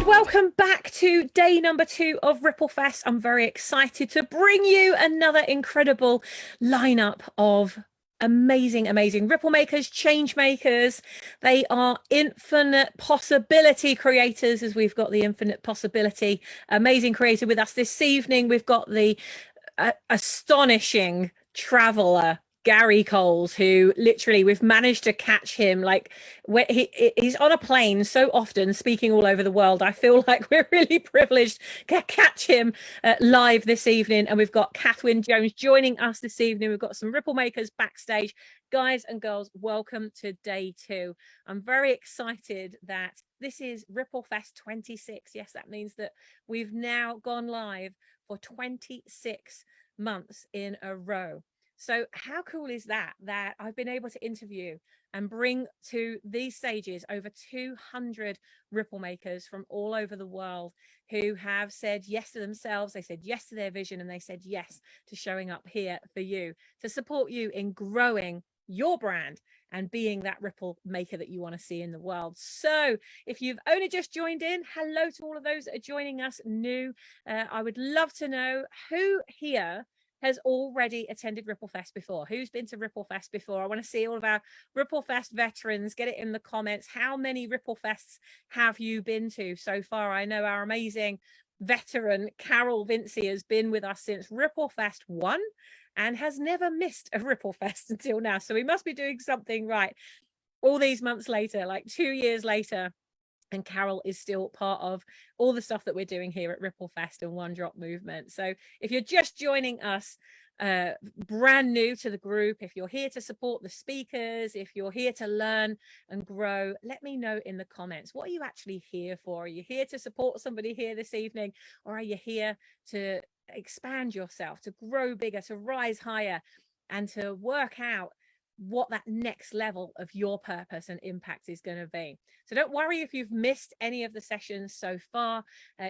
Welcome back to day number 2 of RippleFest. I'm very excited to bring you another incredible lineup of amazing ripple makers, change makers. They are infinite possibility creators, as we've got the infinite possibility amazing creator with us this evening. We've got the astonishing traveler Garry Coles, who literally we've managed to catch him like when he's on a plane so often speaking all over the world. I feel like we're really privileged to catch him live this evening. And we've got Kath Wynne-Jones joining us this evening. We've got some ripple makers backstage. Guys and girls, welcome to day 2. I'm very excited that this is RippleFest 26. Yes, that means that we've now gone live for 26 months in a row. So how cool is that I've been able to interview and bring to these stages over 200 ripple makers from all over the world who have said yes to themselves, they said yes to their vision, and they said yes to showing up here for you, to support you in growing your brand and being that ripple maker that you want to see in the world. So if you've only just joined in, hello to all of those that are joining us new. I would love to know who here has already attended RippleFest before. Who's been to RippleFest before? I want to see all of our RippleFest veterans. Get it in the comments. How many RippleFests have you been to so far? I know our amazing veteran Carol Vinci has been with us since RippleFest 1 and has never missed a RippleFest until now. So we must be doing something right all these months later, like 2 years later. And Carol is still part of all the stuff that we're doing here at RippleFest and One Drop Movement. So if you're just joining us, brand new to the group, if you're here to support the speakers, if you're here to learn and grow, let me know in the comments. What are you actually here for? Are you here to support somebody here this evening? Or are you here to expand yourself, to grow bigger, to rise higher, and to work out what that next level of your purpose and impact is going to be? So don't worry if you've missed any of the sessions so far.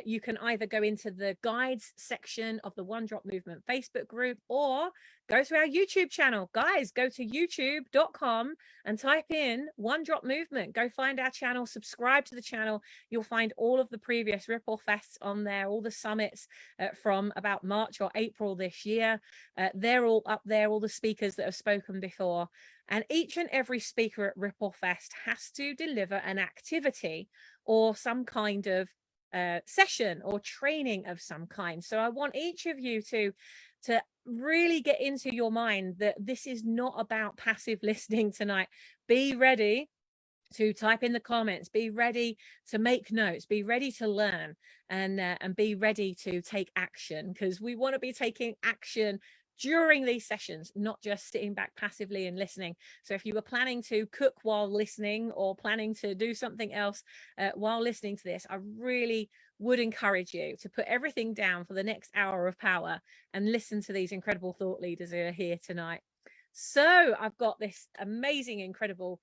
You can either go into the guides section of the One Drop Movement Facebook group, or go to our YouTube channel. Guys, go to youtube.com and type in One Drop Movement. Go find our channel, subscribe to the channel. You'll find all of the previous RippleFests on there, all the summits from about March or April this year. They're all up there, all the speakers that have spoken before. And each and every speaker at RippleFest has to deliver an activity or some kind of session or training of some kind. So I want each of you to really get into your mind that this is not about passive listening tonight. Be ready to type in the comments, be ready to make notes, be ready to learn, and be ready to take action, because we want to be taking action during these sessions, not just sitting back passively and listening. So if you were planning to cook while listening, or planning to do something else while listening to this, I really would encourage you to put everything down for the next hour of power and listen to these incredible thought leaders who are here tonight. So I've got this amazing, incredible,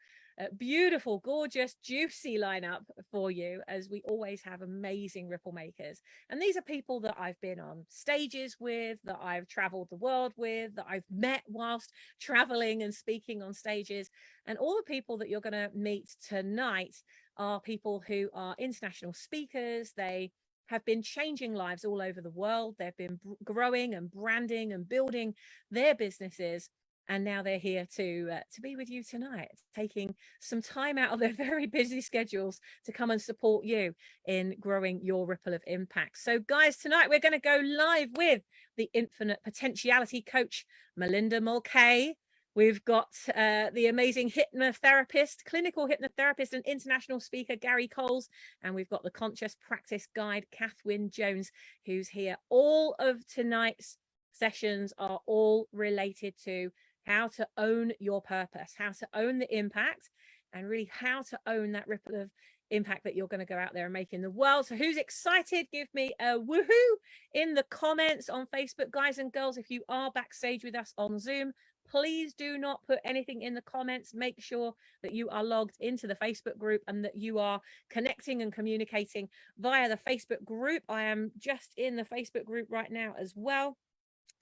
beautiful, gorgeous, juicy lineup for you, as we always have amazing ripple makers. And these are people that I've been on stages with, that I've traveled the world with, that I've met whilst traveling and speaking on stages. And all the people that you're going to meet tonight are people who are international speakers. They have been changing lives all over the world. They've been growing and branding and building their businesses. And now they're here to be with you tonight, taking some time out of their very busy schedules to come and support you in growing your ripple of impact. So guys, tonight we're going to go live with the infinite potentiality coach, Melinda Mulcahy. We've got the amazing hypnotherapist, clinical hypnotherapist and international speaker, Garry Coles. And we've got the conscious practice guide, Kath Wynne-Jones, who's here. All of tonight's sessions are all related to how to own your purpose, how to own the impact, and really how to own that ripple of impact that you're going to go out there and make in the world. So who's excited? Give me a woohoo in the comments on Facebook. Guys and girls, if you are backstage with us on Zoom, please do not put anything in the comments. Make sure that you are logged into the Facebook group and that you are connecting and communicating via the Facebook group. I am just in the Facebook group right now as well.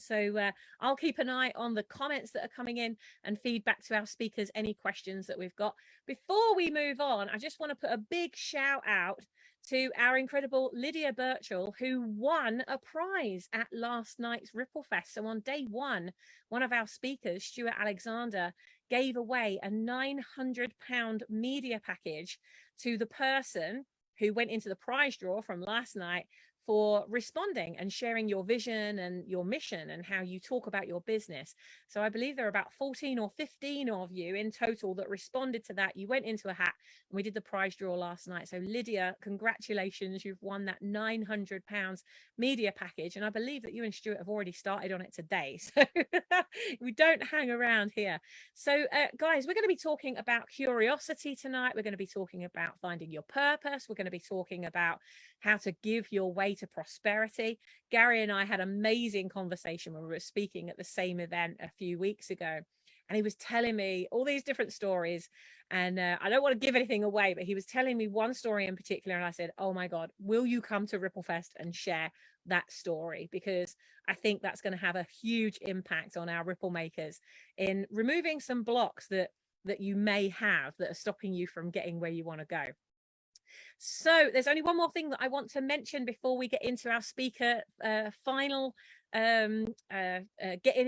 So I'll keep an eye on the comments that are coming in and feedback to our speakers, any questions that we've got. Before we move on, I just want to put a big shout out to our incredible Lydia Birchall, who won a prize at last night's RippleFest. So on day one of our speakers, Stuart Alexander, gave away a £900 media package to the person who went into the prize draw from last night for responding and sharing your vision and your mission and how you talk about your business. So I believe there are about 14 or 15 of you in total that responded to that. You went into a hat and we did the prize draw last night. So Lydia, congratulations, you've won that £900 media package. And I believe that you and Stuart have already started on it today. So we don't hang around here. So guys, we're going to be talking about curiosity tonight. We're going to be talking about finding your purpose. We're going to be talking about how to give your way to prosperity. Garry and I had an amazing conversation when we were speaking at the same event a few weeks ago, and he was telling me all these different stories, and I don't want to give anything away, but he was telling me one story in particular, and I said, oh my God, will you come to RippleFest and share that story? Because I think that's going to have a huge impact on our ripple makers in removing some blocks that you may have that are stopping you from getting where you want to go. So there's only one more thing that I want to mention before we get into our speaker final getting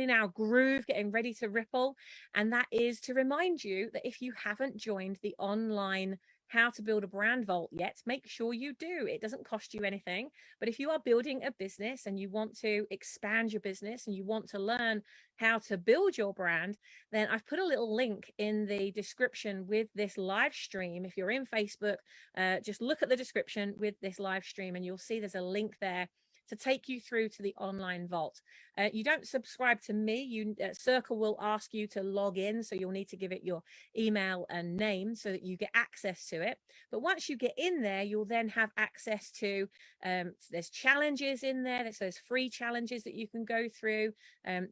in our groove, getting ready to ripple, and that is to remind you that if you haven't joined the online How to Build a Brand Vault yet, make sure you do. It doesn't cost you anything, but if you are building a business and you want to expand your business and you want to learn how to build your brand, then I've put a little link in the description with this live stream. If you're in Facebook, just look at the description with this live stream and you'll see there's a link there to take you through to the online vault. You don't subscribe to me. Circle will ask you to log in, so you'll need to give it your email and name so that you get access to it. But once you get in there, you'll then have access to, there's challenges in there. There's free challenges that you can go through.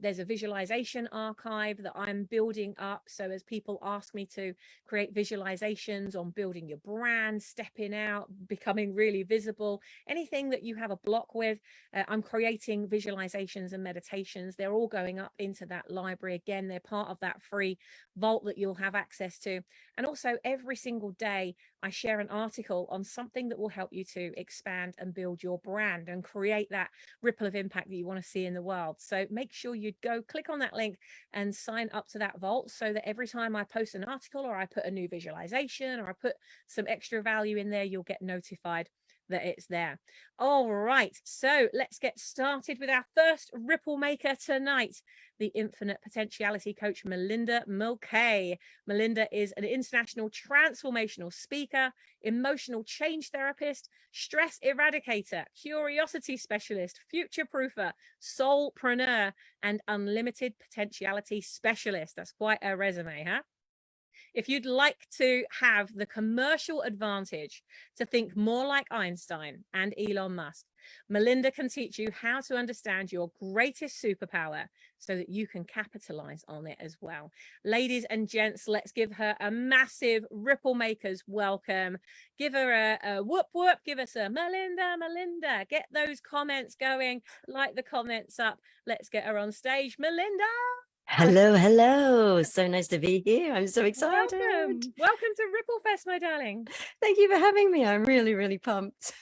There's a visualization archive that I'm building up. So as people ask me to create visualizations on building your brand, stepping out, becoming really visible, anything that you have a block with, I'm creating visualizations and meditations. They're all going up into that library. Again, they're part of that free vault that you'll have access to. And also every single day, I share an article on something that will help you to expand and build your brand and create that ripple of impact that you want to see in the world. So make sure you go click on that link and sign up to that vault so that every time I post an article or I put a new visualization or I put some extra value in there, you'll get notified that it's there. All right, so let's get started with our first ripple maker tonight, the infinite potentiality coach, Melinda Mulcahy. Melinda is an international transformational speaker, emotional change therapist, stress eradicator, curiosity specialist, future proofer, soulpreneur, and unlimited potentiality specialist. That's quite a resume, huh? If you'd like to have the commercial advantage to think more like Einstein and Elon Musk, Melinda can teach you how to understand your greatest superpower so that you can capitalize on it as well. Ladies and gents, let's give her a massive Ripple Makers welcome. Give her a whoop whoop. Give us a Melinda, Melinda. Get those comments going. Light the comments up. Let's get her on stage. Melinda. Hello, hello. So nice to be here. I'm so excited. Welcome to RippleFest, my darling. Thank you for having me. I'm really, really pumped.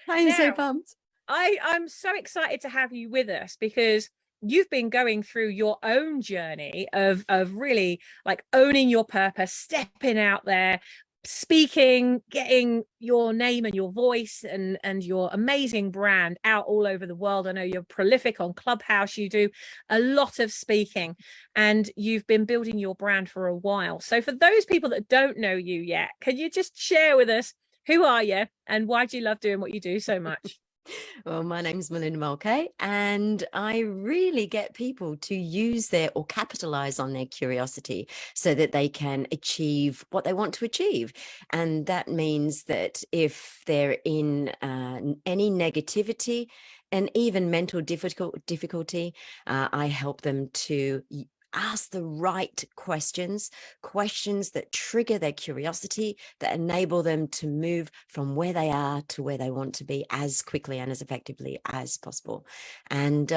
I'm so pumped. I'm so excited to have you with us because you've been going through your own journey of really like owning your purpose, stepping out there, speaking, getting your name and your voice and your amazing brand out all over the world. I know you're prolific on Clubhouse. You do a lot of speaking and you've been building your brand for a while. So for those people that don't know you yet, can you just share with us, who are you and why do you love doing what you do so much? Well, my name's Melinda Mulcahy, and I really get people to use or capitalize on their curiosity so that they can achieve what they want to achieve. And that means that if they're in any negativity and even mental difficulty, I help them to ask the right questions that trigger their curiosity, that enable them to move from where they are to where they want to be as quickly and as effectively as possible. And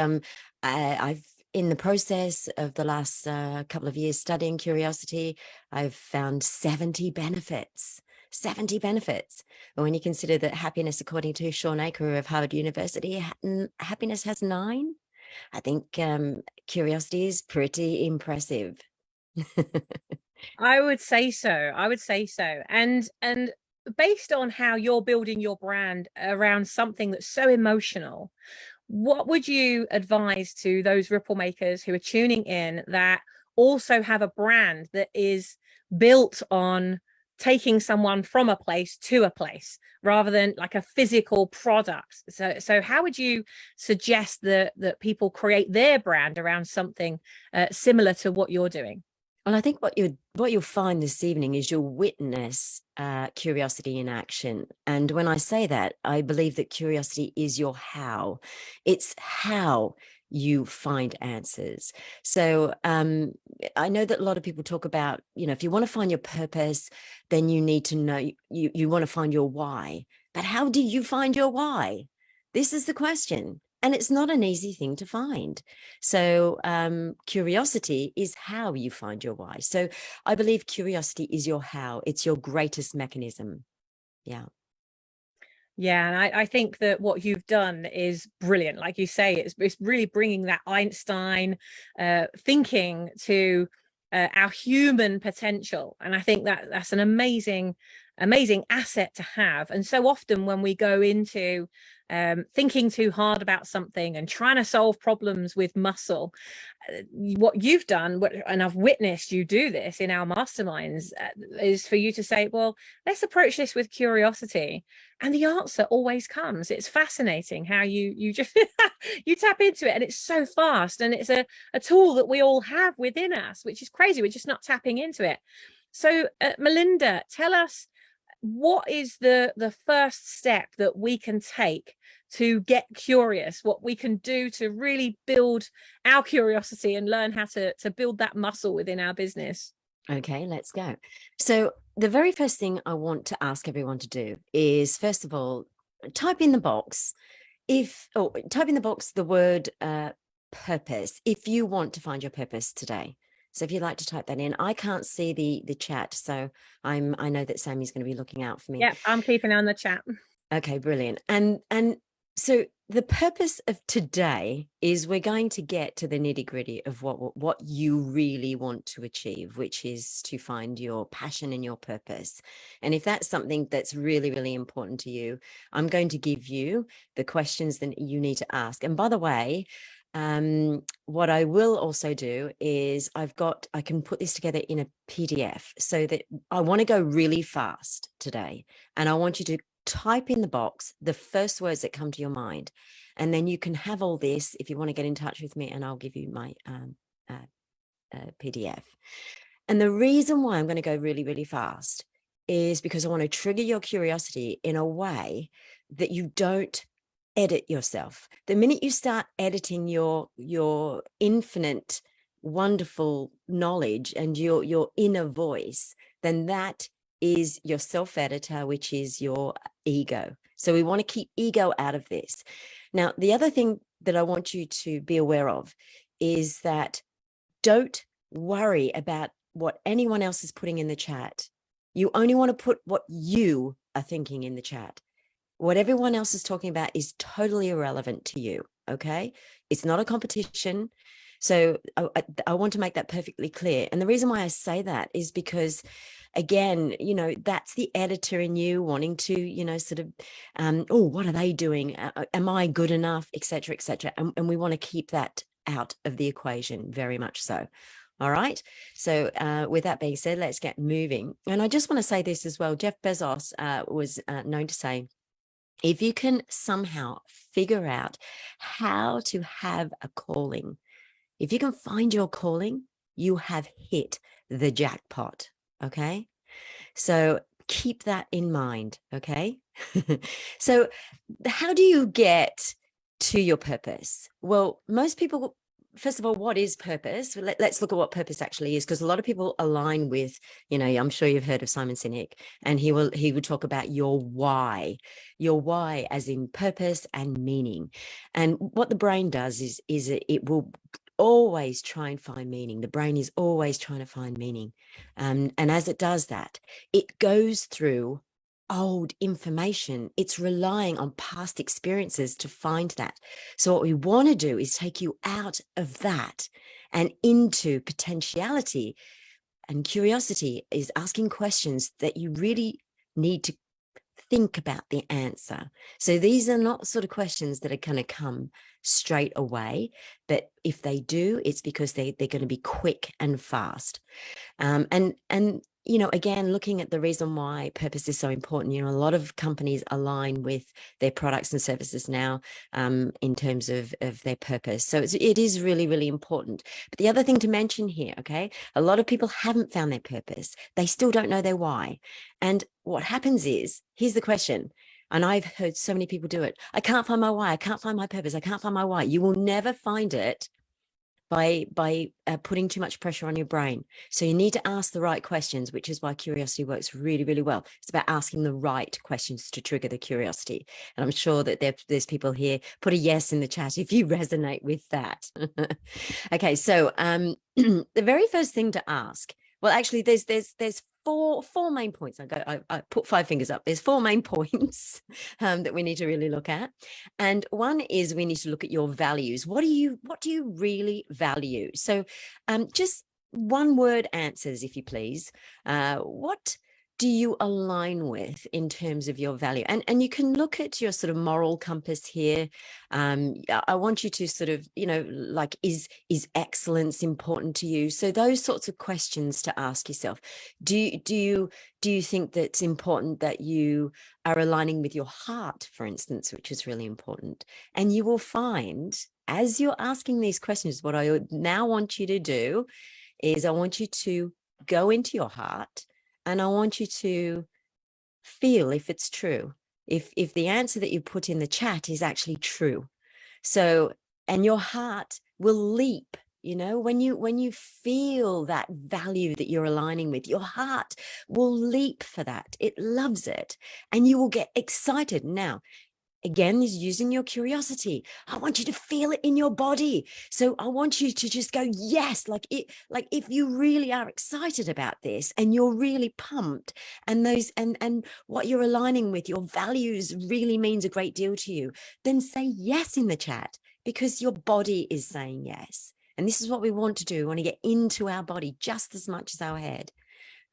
I've, in the process of the last couple of years studying curiosity, I've found 70 benefits 70 benefits. But when you consider that happiness, according to Sean Aker of Harvard University, happiness has 9, I think curiosity is pretty impressive. I would say so. I would say so. And based on how you're building your brand around something that's so emotional, what would you advise to those ripple makers who are tuning in that also have a brand that is built on taking someone from a place to a place rather than like a physical product? So how would you suggest that people create their brand around something similar to what you're doing? Well, I think what you'll find this evening is you'll witness curiosity in action. And when I say that, I believe that curiosity is your how. It's how you find answers. So I know that a lot of people talk about, if you want to find your purpose, then you need to know, you want to find your why. But how do you find your why? This is the question. And it's not an easy thing to find. So curiosity is how you find your why. So I believe curiosity is your how. It's your greatest mechanism. Yeah. Yeah, and I think that what you've done is brilliant. Like you say, it's really bringing that Einstein thinking to our human potential. And I think that that's an amazing asset to have. And so often when we go into thinking too hard about something and trying to solve problems with muscle, what you've done, and I've witnessed you do this in our masterminds, is for you to say, well, let's approach this with curiosity, and the answer always comes. It's fascinating how you just you tap into it, and it's so fast, and it's a tool that we all have within us, which is crazy. We're just not tapping into it. So Melinda, tell us, what is the first step that we can take to get curious, what we can do to really build our curiosity and learn how to build that muscle within our business? Okay, let's go. So the very first thing I want to ask everyone to do is, first of all, type in the box the word purpose if you want to find your purpose today. So if you'd like to type that in, I can't see the chat, so I know that Sammy's going to be looking out for me. Yeah, I'm keeping on the chat. Okay, brilliant. And so the purpose of today is we're going to get to the nitty-gritty of what you really want to achieve, which is to find your passion and your purpose. And if that's something that's really, really important to you, I'm going to give you the questions that you need to ask. And by the way, what I will also do is I can put this together in a PDF, so that I want to go really fast today. And I want you to type in the box the first words that come to your mind. And then you can have all this if you want to get in touch with me, and I'll give you my PDF. And the reason why I'm going to go really, really fast is because I want to trigger your curiosity in a way that you don't edit yourself. The minute you start editing your infinite, wonderful knowledge and your inner voice, then that is your self-editor, which is your ego. So we want to keep ego out of this. Now, the other thing that I want you to be aware of is that don't worry about what anyone else is putting in the chat. You only want to put what you are thinking in the chat. What everyone else is talking about is totally irrelevant to you, okay? It's not a competition. So I want to make that perfectly clear. And the reason why I say that is because, again, that's the editor in you wanting to, sort of, oh, what are they doing? Am I good enough, et cetera, et cetera. And we want to keep that out of the equation, very much so. All right. So with that being said, let's get moving. And I just want to say this as well. Jeff Bezos was known to say, if you can somehow figure out how to have a calling, if you can find your calling, you have hit the jackpot. Okay. So keep that in mind. Okay. So how do you get to your purpose? Well, most people, first of all, what is purpose? Let's look at what purpose actually is, because a lot of people align with, I'm sure you've heard of Simon Sinek, and he would talk about your why as in purpose and meaning. And what the brain does is it will always try and find meaning. The brain is always trying to find meaning. And as it does that, it goes through old information. It's relying on past experiences to find that. So what we want to do is take you out of that and into potentiality. And curiosity is asking questions that you really need to think about the answer. So these are not sort of questions that are going to come straight away, but if they do, it's because they're going to be quick and fast. And you know, again, looking at the reason why purpose is so important, you know, a lot of companies align with their products and services now in terms of their purpose. So it is really, really important. But the other thing to mention here, okay, a lot of people haven't found their purpose. They still don't know their why. And what happens is, here's the question, and I've heard so many people do it. I can't find my why. I can't find my purpose. I can't find my why. You will never find it by putting too much pressure on your brain. So you need to ask the right questions, which is why curiosity works really, really well. It's about asking the right questions to trigger the curiosity. And I'm sure that there's people here, put a yes in the chat if you resonate with that. Okay, so the very first thing to ask, well, actually, there's four main points. I put 5 fingers up. There's 4 main points that we need to really look at. And one is we need to look at your values. What do you really value? So just one word answers, if you please. What do you align with in terms of your value? And you can look at your sort of moral compass here. I want you to sort of, you know, like, is excellence important to you? So those sorts of questions to ask yourself. Do you think that it's important that you are aligning with your heart, for instance, which is really important? And you will find, as you're asking these questions, what I now want you to do is I want you to go into your heart, and I want you to feel if it's true, if the answer that you put in the chat is actually true. So, and your heart will leap, you know, when you feel that value that you're aligning with, your heart will leap for that. It loves it, and you will get excited. Now, again, is using your curiosity. I want you to feel it in your body. So I want you to just go, yes, like if you really are excited about this and you're really pumped, and those and what you're aligning with, your values really means a great deal to you, then say yes in the chat, because your body is saying yes. And this is what we want to do. We want to get into our body just as much as our head.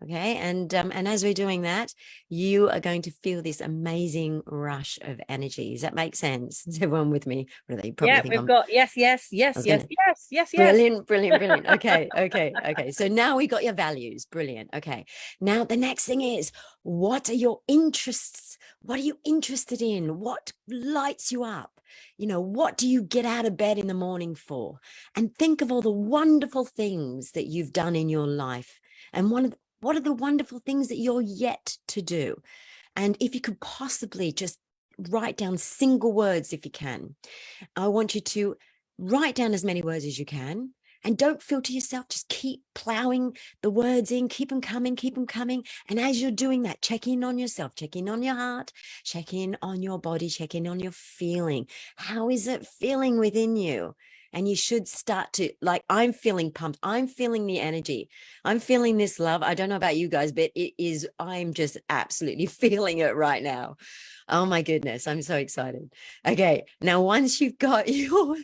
Okay, and as we're doing that, you are going to feel this amazing rush of energy. Does that make sense? Is everyone with me? What do they probably think? We've got yes. Brilliant. Okay. So now we got your values. Brilliant. Okay. Now the next thing is, what are your interests? What are you interested in? What lights you up? You know, what do you get out of bed in the morning for? And think of all the wonderful things that you've done in your life. And what are the wonderful things that you're yet to do? And if you could possibly just write down single words, if you can, I want you to write down as many words as you can. And don't filter yourself. Just keep plowing the words in, keep them coming. And as you're doing that, check in on yourself, check in on your heart, check in on your body, check in on your feeling. How is it feeling within you? And you should start to, like, I'm feeling pumped. I'm feeling the energy. I'm feeling this love. I don't know about you guys, but I'm just absolutely feeling it right now. Oh my goodness. I'm so excited. Okay. Now, once you've got your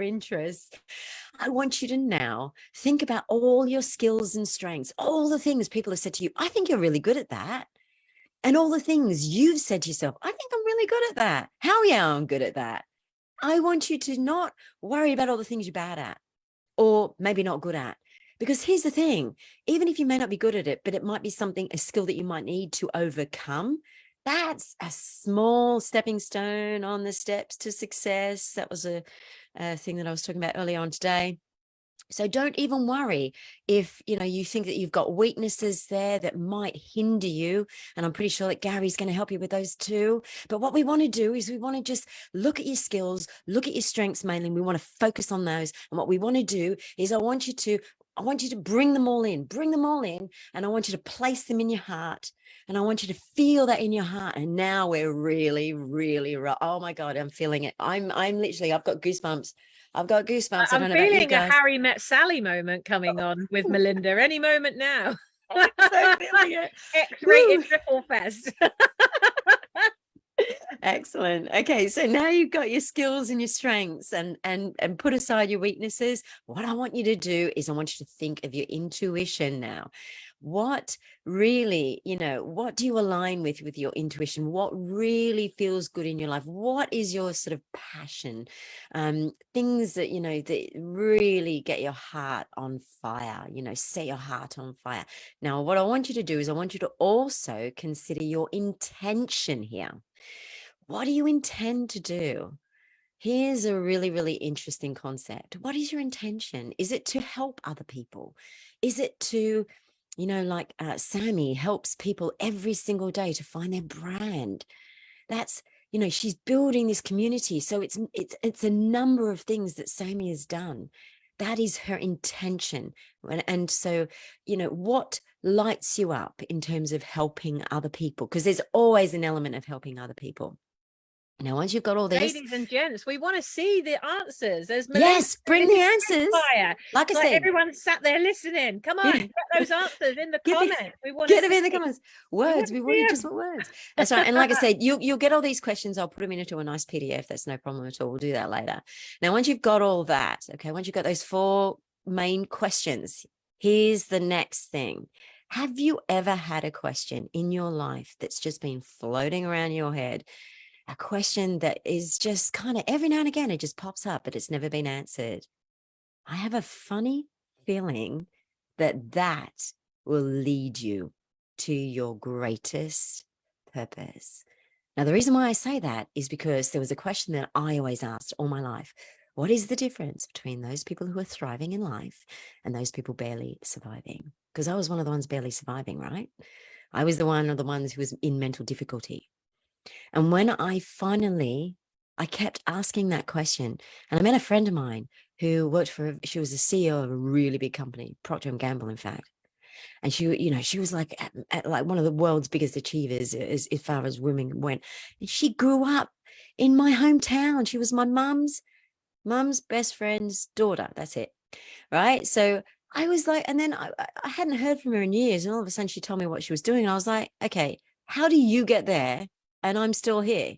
interests, I want you to now think about all your skills and strengths, all the things people have said to you. I think you're really good at that. And all the things you've said to yourself, I think I'm really good at that. Hell yeah, I'm good at that. I want you to not worry about all the things you're bad at, or maybe not good at. Because here's the thing, even if you may not be good at it, but it might be a skill that you might need to overcome. That's a small stepping stone on the steps to success. That was a thing that I was talking about earlier on today. So don't even worry if, you know, you think that you've got weaknesses there that might hinder you. And I'm pretty sure that Gary's going to help you with those too. But what we want to do is we want to just look at your skills, look at your strengths mainly. We want to focus on those. And what we want to do is I want you to bring them all in, and I want you to place them in your heart. And I want you to feel that in your heart. And now we're really, really, oh my God, I'm feeling it. I'm literally, I've got goosebumps. I'm feeling a Harry Met Sally moment coming on with Melinda any moment now. So feeling it. X-rated RippleFEST. Excellent. Okay, so now you've got your skills and your strengths and put aside your weaknesses. What I want you to do is I want you to think of your intuition now. What really, what do you align with your intuition? What really feels good in your life? What is your sort of passion? Things that, that really get your heart on fire, set your heart on fire. Now, what I want you to do is I want you to also consider your intention here. What do you intend to do? Here's a really, really interesting concept. What is your intention? Is it to help other people? Is it to, like Sammy helps people every single day to find their brand? That's, she's building this community. So it's a number of things that Sammy has done. That is her intention. And so, what lights you up in terms of helping other people? Because there's always an element of helping other people. Now, once you've got all this, ladies and gents, we want to see the answers. Yes, bring the answers. Like I said, everyone sat there listening. Come on, get those answers in the comments. We want to get them in the comments. Words. We want just words. That's right. And like I said, you'll get all these questions. I'll put them into a nice PDF. That's no problem at all. We'll do that later. Now, once you've got all that, okay, once you've got those 4 main questions, here's the next thing. Have you ever had a question in your life that's just been floating around your head? A question that is just kind of every now and again, it just pops up, but it's never been answered. I have a funny feeling that will lead you to your greatest purpose. Now, the reason why I say that is because there was a question that I always asked all my life. What is the difference between those people who are thriving in life and those people barely surviving? Because I was one of the ones barely surviving, right? I was one of the ones who was in mental difficulty. And when I kept asking that question, and I met a friend of mine who she was the CEO of a really big company, Procter & Gamble, in fact. And she was like at like one of the world's biggest achievers as far as women went. And she grew up in my hometown. She was my mum's best friend's daughter. That's it. Right. So I was like, and then I hadn't heard from her in years. And all of a sudden she told me what she was doing. And I was like, okay, how do you get there? And I'm still here.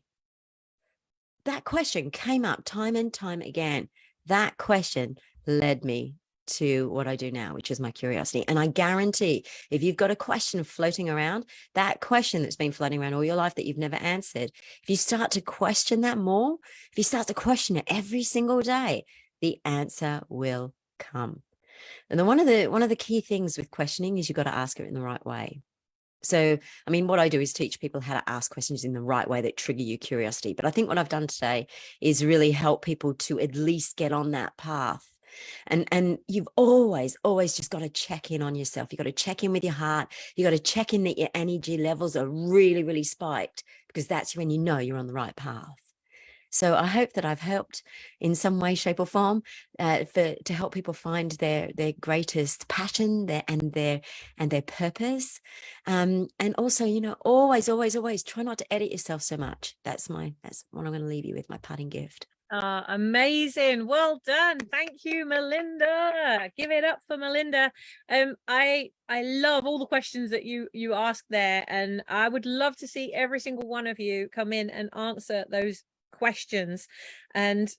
That question came up time and time again. That question led me to what I do now, which is my curiosity. And I guarantee if you've got a question floating around, that question that's been floating around all your life that you've never answered, if you start to question that more, if you start to question it every single day, the answer will come. And then one of the key things with questioning is you've got to ask it in the right way. So, I mean, what I do is teach people how to ask questions in the right way that trigger your curiosity. But I think what I've done today is really help people to at least get on that path. And you've always just got to check in on yourself. You've got to check in with your heart. You've got to check in that your energy levels are really, really spiked, because that's when you know you're on the right path. So I hope that I've helped in some way, shape or form to help people find their greatest passion and their purpose. And also, always try not to edit yourself so much. That's what I'm going to leave you with, my parting gift. Amazing. Well done. Thank you, Melinda. Give it up for Melinda. I love all the questions that you asked there, and I would love to see every single one of you come in and answer those questions. And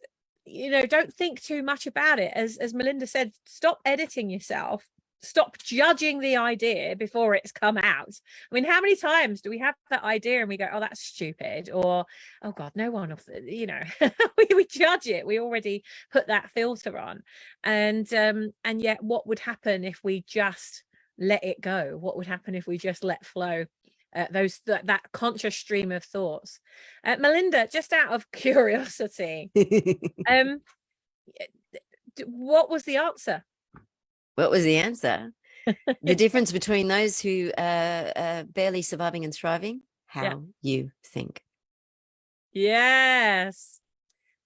don't think too much about it. As Melinda said, stop editing yourself. Stop judging the idea before it's come out. I mean, how many times do we have that idea and we go, oh, that's stupid, or oh god, no one we judge it. We already put that filter on. And yet what would happen if we just let it go? What would happen if we just let flow that conscious stream of thoughts? Melinda, just out of curiosity, what was the answer? What was the answer? The difference between those who are barely surviving and thriving, how you think. Yes.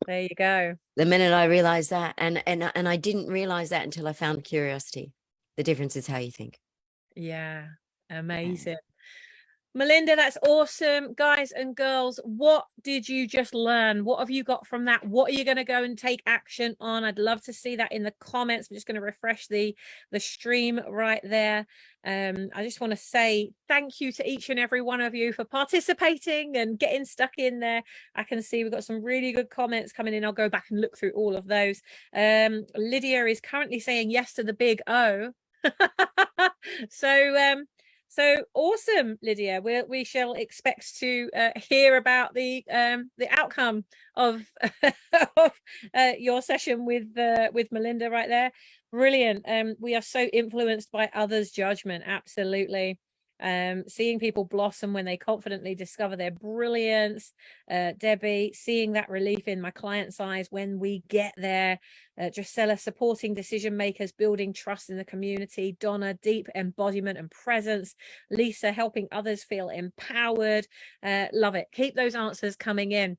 There you go. The minute I realized that, and I didn't realize that until I found curiosity. The difference is how you think. Yeah. Amazing. Melinda, that's awesome. Guys and girls, what did you just learn? What have you got from that? What are you going to go and take action on? I'd love to see that in the comments. I'm just going to refresh the stream right there. I just want to say thank you to each and every one of you for participating and getting stuck in there. I can see we've got some really good comments coming in. I'll go back and look through all of those. Lydia is currently saying yes to the big O. So awesome, Lydia. We shall expect to hear about the outcome of, of your session with Melinda right there. Brilliant. We are so influenced by others' judgment. Absolutely. Seeing people blossom when they confidently discover their brilliance. Debbie, seeing that relief in my client's eyes when we get there. Drusilla, supporting decision makers, building trust in the community. Donna, deep embodiment and presence. Lisa, helping others feel empowered. Love it. Keep those answers coming in.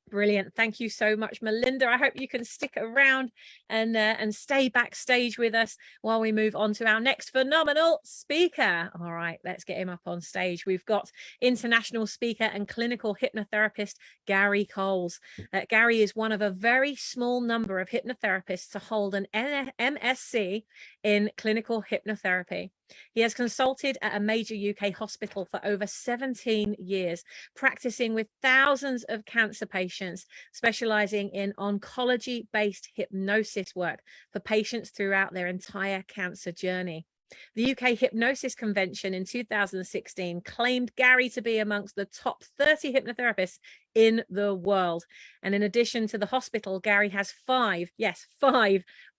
Brilliant. Thank you so much, Melinda. I hope you can stick around and stay backstage with us while we move on to our next phenomenal speaker. All right, let's get him up on stage. We've got international speaker and clinical hypnotherapist Garry Coles. Garry is one of a very small number of hypnotherapists to hold an MSc in clinical hypnotherapy. He has consulted at a major UK hospital for over 17 years, practicing with thousands of cancer patients, specializing in oncology-based hypnosis work for patients throughout their entire cancer journey. The UK Hypnosis Convention in 2016 claimed Garry to be amongst the top 30 hypnotherapists in the world. And in addition to the hospital, Garry has five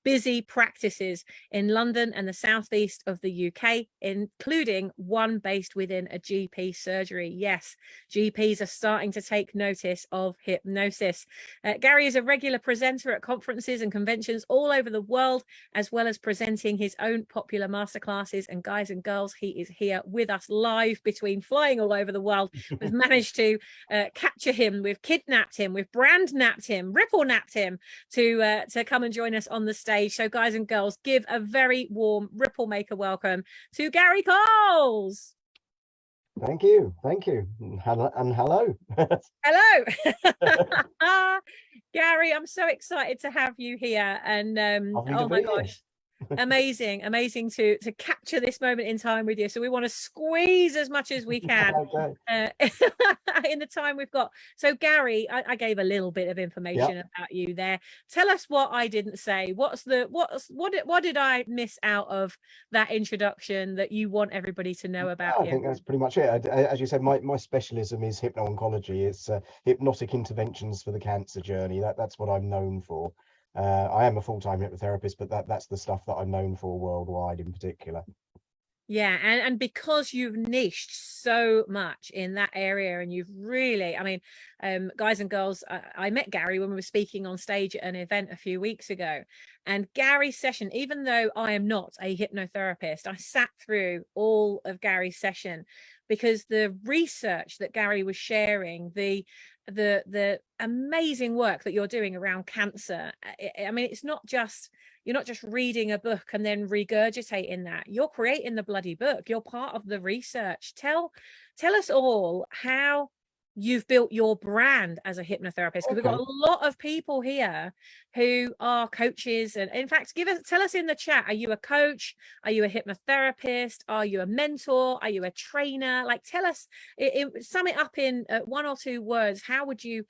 busy practices in London and the southeast of the UK, including one based within a GP surgery. Yes, GPs are starting to take notice of hypnosis. Garry is a regular presenter at conferences and conventions all over the world, as well as presenting his own popular masterclasses. And guys and girls, he is here with us live between flying all over the world. We've managed to capture him, we've kidnapped him, we've brand napped him, ripple napped him to come and join us on the stage. So guys and girls, give a very warm Ripple Maker welcome to Garry Coles. Thank you. And hello. Hello. Garry, I'm so excited to have you here. And oh my gosh, amazing to capture this moment in time with you. So we want to squeeze as much as we can in the time we've got. So Garry, I gave a little bit of information about you there. Tell us what I didn't say. What did I miss out of that introduction that you want everybody to know about? I think that's pretty much it. As you said, my specialism is hypno-oncology. It's hypnotic interventions for the cancer journey. That's what I'm known for. I am a full-time hypnotherapist, but that's the stuff that I'm known for worldwide in particular. Yeah, and because you've niched so much in that area, and you've really, I mean, guys and girls, I met Garry when we were speaking on stage at an event a few weeks ago, and Garry's session, even though I am not a hypnotherapist, I sat through all of Garry's session because the research that Garry was sharing, the amazing work that you're doing around cancer. I mean, it's not just, you're not just reading a book and then regurgitating that. You're creating the bloody book. You're part of the research. Tell us all how you've built your brand as a hypnotherapist, because we've got a lot of people here who are coaches, and in fact, tell us in the chat, are you a coach, are you a hypnotherapist, are you a mentor, are you a trainer? Like, tell us, sum it up in one or two words. How would you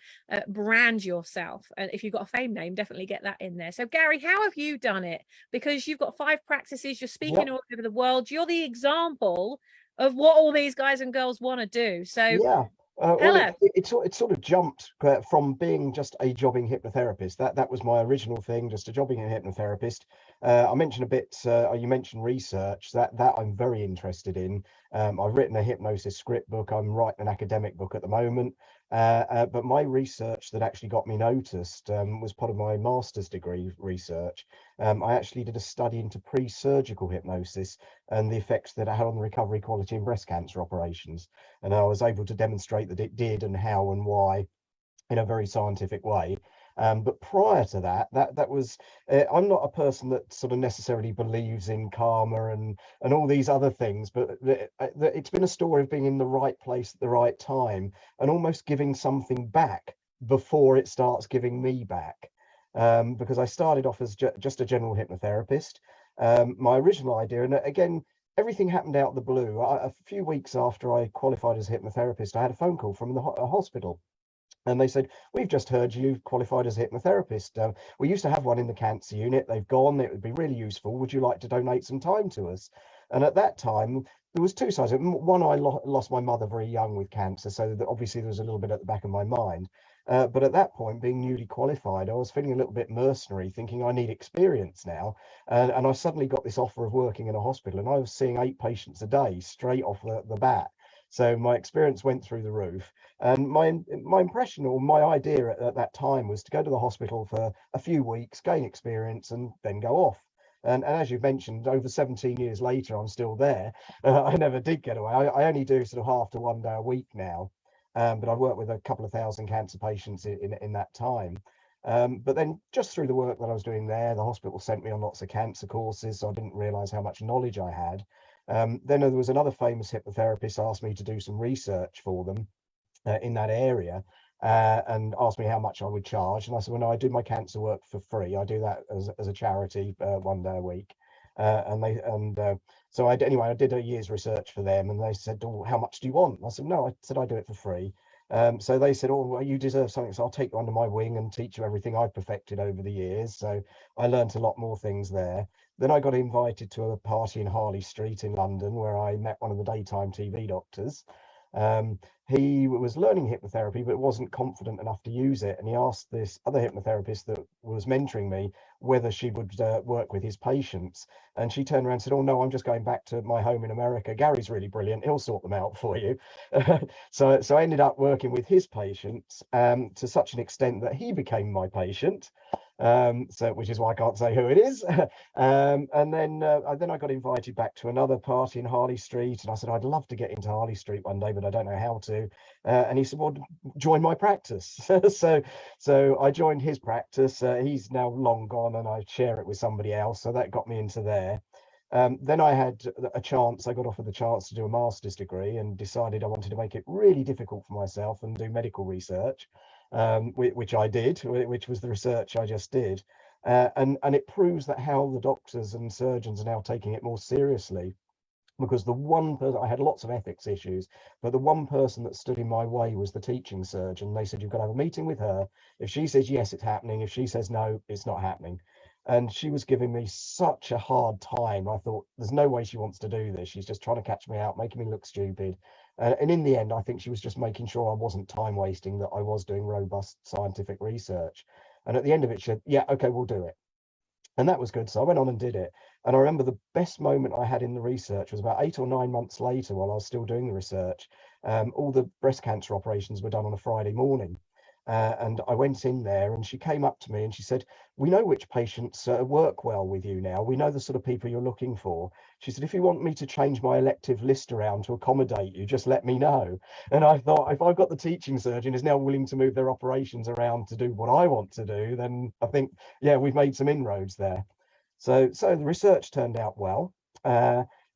brand yourself? And if you've got a fame name, definitely get that in there. So Garry, how have you done it? Because you've got 5 practices, you're speaking all over the world, you're the example of what all these guys and girls want to do. So well, it sort of jumped from being just a jobbing hypnotherapist. That was my original thing, just a jobbing hypnotherapist. I mentioned a bit, you mentioned research, that I'm very interested in. I've written a hypnosis script book. I'm writing an academic book at the moment. But my research that actually got me noticed was part of my master's degree research. I actually did a study into pre-surgical hypnosis and the effects that it had on the recovery quality in breast cancer operations. And I was able to demonstrate that it did, and how and why, in a very scientific way. But prior to that, that was, I'm not a person that sort of necessarily believes in karma and all these other things, but it's been a story of being in the right place at the right time and almost giving something back before it starts giving me back. Because I started off as just a general hypnotherapist. My original idea, and again, everything happened out of the blue. A few weeks after I qualified as a hypnotherapist, I had a phone call from the hospital. And they said, we've just heard you qualified as a hypnotherapist. We used to have one in the cancer unit. They've gone. It would be really useful. Would you like to donate some time to us? And at that time, there was two sides. One, I lost my mother very young with cancer. So obviously there was a little bit at the back of my mind. But at that point, being newly qualified, I was feeling a little bit mercenary, thinking I need experience now. And I suddenly got this offer of working in a hospital, and I was seeing 8 patients a day straight off the bat. So my experience went through the roof. And my impression, or my idea at that time, was to go to the hospital for a few weeks, gain experience, and then go off. And as you've mentioned, over 17 years later, I'm still there. I never did get away. I only do sort of half to 1 day a week now. But I've worked with a couple of thousand cancer patients in that time. But then just through the work that I was doing there, the hospital sent me on lots of cancer courses, so I didn't realize how much knowledge I had. Then there was another famous hypnotherapist asked me to do some research for them in that area, and asked me how much I would charge. And I said, well, no, I do my cancer work for free. I do that as a charity 1 day a week. So I did a year's research for them, and they said, oh, how much do you want? And I said, no, I said I do it for free. So they said, oh, well, you deserve something, so I'll take you under my wing and teach you everything I've perfected over the years. So I learned a lot more things there. Then I got invited to a party in Harley Street in London, where I met one of the daytime TV doctors. He was learning hypnotherapy, but wasn't confident enough to use it. And he asked this other hypnotherapist that was mentoring me whether she would work with his patients. And she turned around and said, oh, no, I'm just going back to my home in America. Gary's really brilliant. He'll sort them out for you. So I ended up working with his patients to such an extent that he became my patient. Which is why I can't say who it is. And then I got invited back to another party in Harley Street, and I said, I'd love to get into Harley Street one day, but I don't know how to. And he said, well, join my practice. So I joined his practice. He's now long gone, and I share it with somebody else. So that got me into there. Then I had I got offered the chance to do a master's degree, and decided I wanted to make it really difficult for myself and do medical research. Which I did, which was the research I just did. And it proves that how the doctors and surgeons are now taking it more seriously, because the one person, I had lots of ethics issues, but the one person that stood in my way was the teaching surgeon. They said, you've got to have a meeting with her. If she says yes, it's happening. If she says no, it's not happening. And she was giving me such a hard time. I thought, there's no way she wants to do this. She's just trying to catch me out, making me look stupid. And in the end, I think she was just making sure I wasn't time wasting, that I was doing robust scientific research. And at the end of it, she said, yeah, okay, we'll do it. And that was good. So I went on and did it. And I remember the best moment I had in the research was about 8 or 9 months later, while I was still doing the research. All the breast cancer operations were done on a Friday morning. And I went in there, and she came up to me and she said, we know which patients work well with you now. We know the sort of people you're looking for. She said, if you want me to change my elective list around to accommodate you, just let me know. And I thought, if I've got the teaching surgeon who's now willing to move their operations around to do what I want to do, then I think, yeah, we've made some inroads there. So the research turned out well.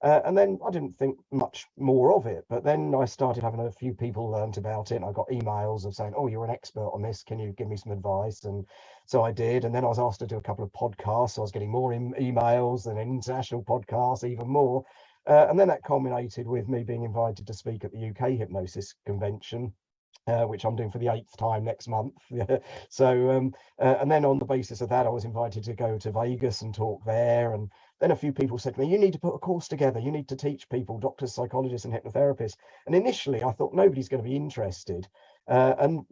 And then I didn't think much more of it, but then I started having a few people learnt about it, and I got emails of saying, oh, you're an expert on this, can you give me some advice? And so I did. And then I was asked to do a couple of podcasts, so I was getting more emails, and international podcasts, even more. And then that culminated with me being invited to speak at the UK Hypnosis Convention, which I'm doing for the 8th time next month. So and then on the basis of that, I was invited to go to Vegas and talk there. And then a few people said to me, you need to put a course together, you need to teach people, doctors, psychologists and hypnotherapists. And initially I thought nobody's going to be interested, and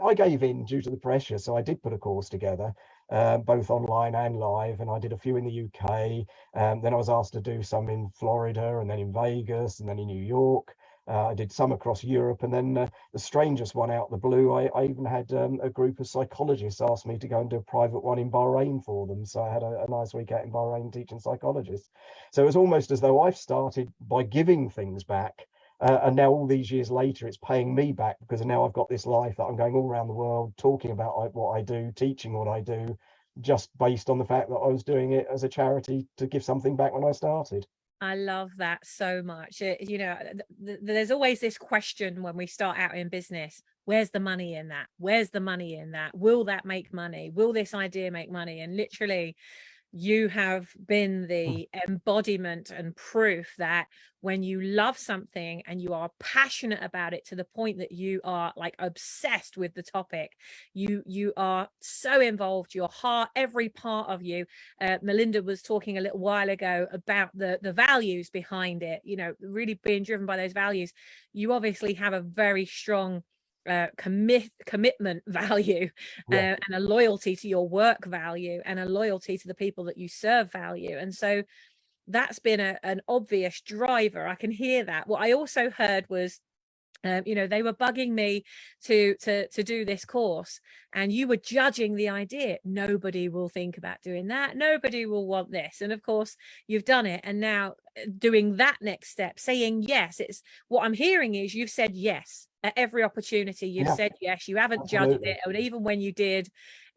I gave in due to the pressure. So I did put a course together, both online and live, and I did a few in the UK. Then I was asked to do some in Florida, and then in Vegas, and then in New York. I did some across Europe, and then the strangest one out the blue, I even had a group of psychologists ask me to go and do a private one in Bahrain for them. So I had a nice week out in Bahrain teaching psychologists. So it was almost as though I've started by giving things back, And now all these years later, it's paying me back, because now I've got this life that I'm going all around the world talking about what I do, teaching what I do, just based on the fact that I was doing it as a charity to give something back when I started. I love that so much. There's always this question when we start out in business: where's the money in that? Where's the money in that? Will that make money? Will this idea make money? And literally, you have been the embodiment and proof that when you love something and you are passionate about it to the point that you are like obsessed with the topic, you are so involved, your heart, every part of you. Melinda was talking a little while ago about the values behind it, really being driven by those values. You obviously have a very strong commitment value, and a loyalty to your work value, and a loyalty to the people that you serve value. And so that's been an obvious driver. I can hear that. What I also heard was they were bugging me to do this course, and you were judging the idea. Nobody will think about doing that. Nobody will want this. And of course, you've done it. And now doing that next step, saying yes, it's what I'm hearing is you've said yes at every opportunity. You've said yes. You haven't judged it. And even when you did,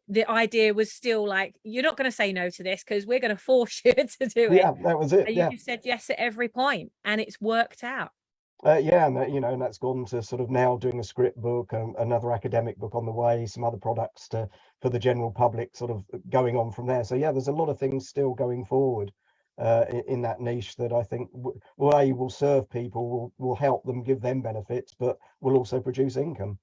the idea was still like, you're not going to say no to this because we're going to force you to do it. Yeah, that was it. And you said yes at every point, and it's worked out. And that's gone to sort of now doing a script book, another academic book on the way, some other products for the general public, sort of going on from there. So there's a lot of things still going forward in that niche that I think will serve people, will help them, give them benefits, but will also produce income.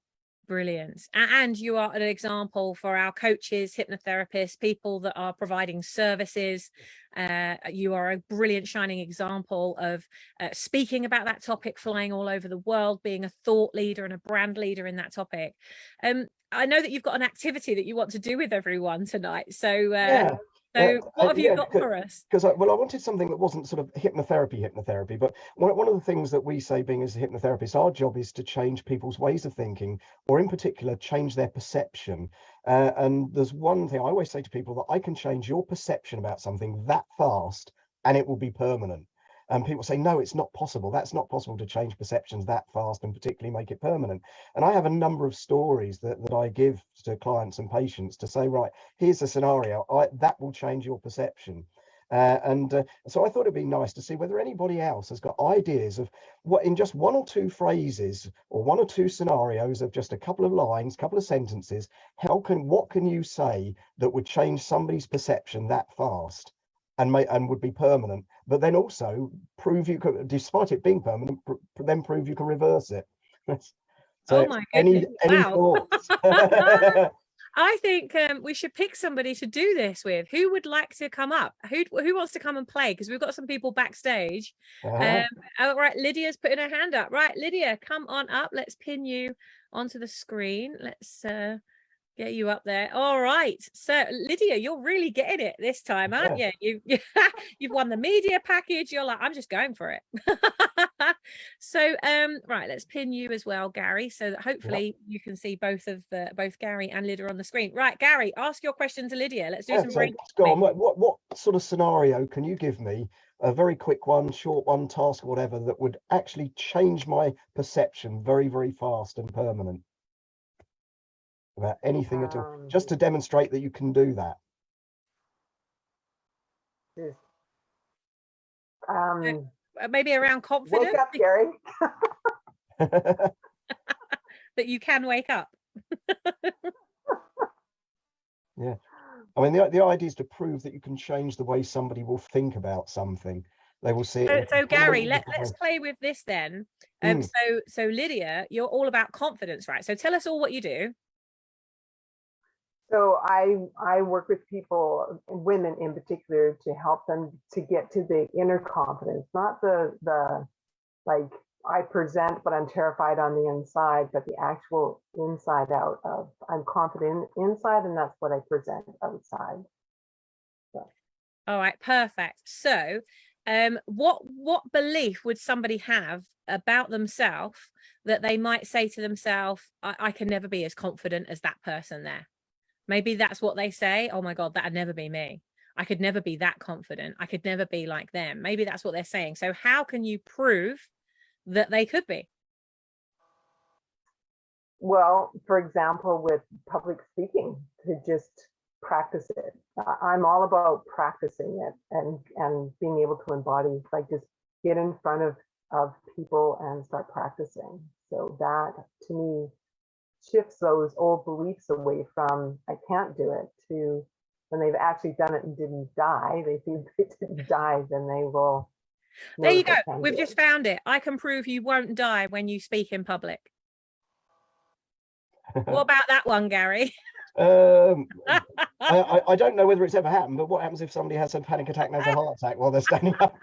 Brilliant. And you are an example for our coaches, hypnotherapists, people that are providing services. You are a brilliant shining example of speaking about that topic, flying all over the world, being a thought leader and a brand leader in that topic. I know that you've got an activity that you want to do with everyone tonight. So what have you got for us? Because I wanted something that wasn't sort of hypnotherapy, but one of the things that we say, being as a hypnotherapist, our job is to change people's ways of thinking, or in particular, change their perception. And there's one thing I always say to people, that I can change your perception about something that fast, and it will be permanent. And people say, no, it's not possible. That's not possible to change perceptions that fast, and particularly make it permanent. And I have a number of stories that I give to clients and patients to say, right, here's a scenario that will change your perception. So I thought it'd be nice to see whether anybody else has got ideas of what, in just one or two phrases or one or two scenarios of just a couple of lines, couple of sentences, what can you say that would change somebody's perception that fast and would be permanent, but then also prove you can, despite it being permanent, then prove you can reverse it. So oh my goodness. any thoughts? I think we should pick somebody to do this with. Who would like to come up? Who wants to come and play? Because we've got some people backstage. All right, Lydia's putting her hand up. Right, Lydia, come on up. Let's pin you onto the screen. Let's get you up there. All right, so Lydia, you're really getting it this time, aren't you? You've won the media package. You're like, I'm just going for it. So right, let's pin you as well, Garry, so that hopefully you can see both Garry and Lydia on the screen. Right, Garry, ask your question to Lydia. Let's do some brainstorming. Go on. What sort of scenario can you give me, a very quick one, short one, task, whatever, that would actually change my perception very, very fast and permanent? About anything at all, just to demonstrate that you can do that. Maybe around confidence. Wake up, Garry. That you can wake up. Yeah, I mean, the idea is to prove that you can change the way somebody will think about something. They will see it. So Garry, let's play with this then. So Lydia, you're all about confidence, right? So tell us all what you do. So I work with people, women in particular, to help them to get to the inner confidence, not the like I present, but I'm terrified on the inside, but the actual inside out of I'm confident inside, and that's what I present outside. So. All right, perfect. So what belief would somebody have about themselves that they might say to themselves, I can never be as confident as that person there? Maybe that's what they say. Oh my God, that'd never be me. I could never be that confident. I could never be like them. Maybe that's what they're saying. So how can you prove that they could be? Well, for example, with public speaking, to just practice it. I'm all about practicing it and being able to embody, like just get in front of people and start practicing. So that to me shifts those old beliefs away from I can't do it to when they've actually done it and didn't die. They think they didn't die, then they will. There you go. We've just found it. I can prove you won't die when you speak in public. What about that one, Garry? I don't know whether it's ever happened, but what happens if somebody has a panic attack and has a heart attack while they're standing up?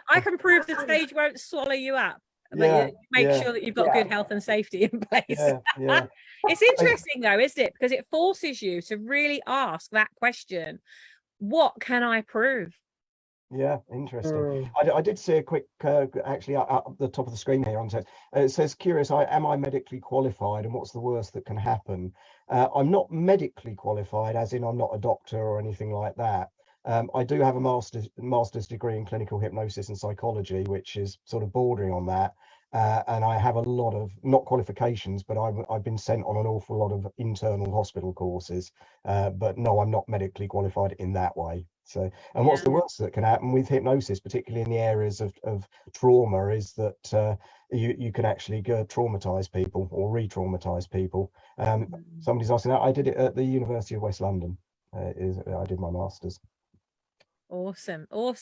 I can prove the stage won't swallow you up, but Yeah, make yeah. sure that you've got good health and safety in place. Yeah. It's interesting though, isn't it? Because it forces you to really ask that question. What can I prove? Yeah, interesting. I did see a quick, actually up the top of the screen here on set. It says, curious, am I medically qualified and what's the worst that can happen? I'm not medically qualified, as in I'm not a doctor or anything like that. I do have a master's degree in clinical hypnosis and psychology, which is sort of bordering on that. And I have a lot of, not qualifications, but I've been sent on an awful lot of internal hospital courses. But no, I'm not medically qualified in that way. So, and what's the worst that can happen with hypnosis, particularly in the areas of trauma, is that you can actually traumatize people or re-traumatize people. Somebody's asking that. I did it at the University of West London. I did my master's. Awesome. Well,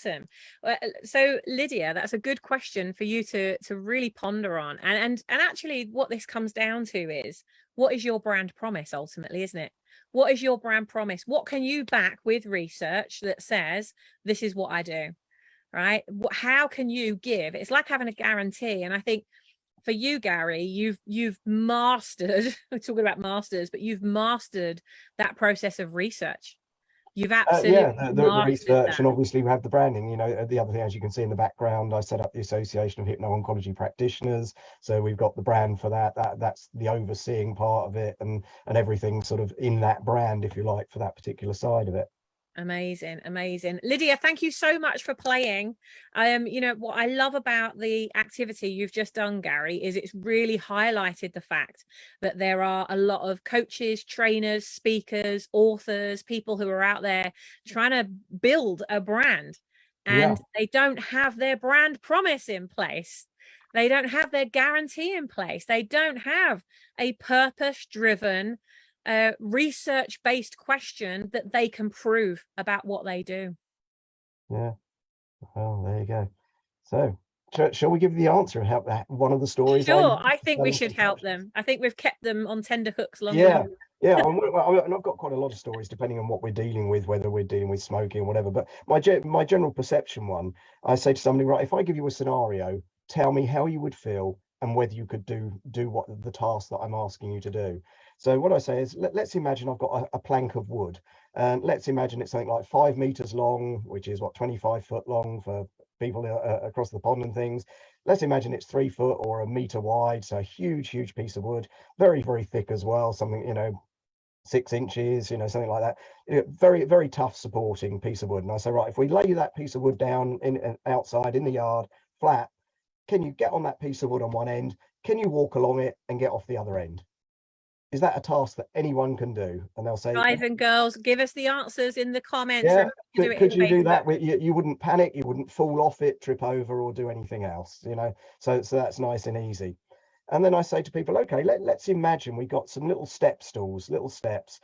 so Lydia, that's a good question for you to really ponder on. And actually what this comes down to is, what is your brand promise ultimately, isn't it? What is your brand promise? What can you back with research that says this is what I do, right? How can you give? It's like having a guarantee. And I think for you, Garry, you've mastered, we're talking about masters, but you've mastered that process of research. You've absolutely the research, and obviously we have the branding. You know, the other thing, as you can see in the background, I set up the Association of Hypno-Oncology Practitioners, so we've got the brand for that's the overseeing part of it, and everything sort of in that brand, if you like, for that particular side of it. Amazing. Lydia, thank you so much for playing. You know what I love about the activity you've just done, Garry, is it's really highlighted the fact that there are a lot of coaches, trainers, speakers, authors, people who are out there trying to build a brand, and they don't have their brand promise in place. They don't have their guarantee in place. They don't have a purpose-driven research-based question that they can prove about what they do. Yeah, well, there you go. So shall we give the answer and help that one of the stories? Sure, I think we should help them. I think we've kept them on tender hooks long. And I've got quite a lot of stories depending on what we're dealing with, whether we're dealing with smoking or whatever. But my general perception one, I say to somebody, right, if I give you a scenario, tell me how you would feel and whether you could do what the task that I'm asking you to do. So what I say is, let's imagine I've got a plank of wood, and let's imagine it's something like 5 meters long, which is what, 25 foot long for people across the pond and things. Let's imagine it's 3 foot or a meter wide, so a huge piece of wood, very thick as well, something, 6 inches, something like that. Very tough supporting piece of wood. And I say, right, if we lay that piece of wood down outside in the yard flat, can you get on that piece of wood on one end? Can you walk along it and get off the other end? Is that a task that anyone can do? And they'll say, guys and girls, give us the answers in the comments. Yeah, could you do that? You wouldn't panic, you wouldn't fall off it, trip over, or do anything else, so that's nice and easy. And then I say to people, okay, let's imagine we got some little step stools, little steps,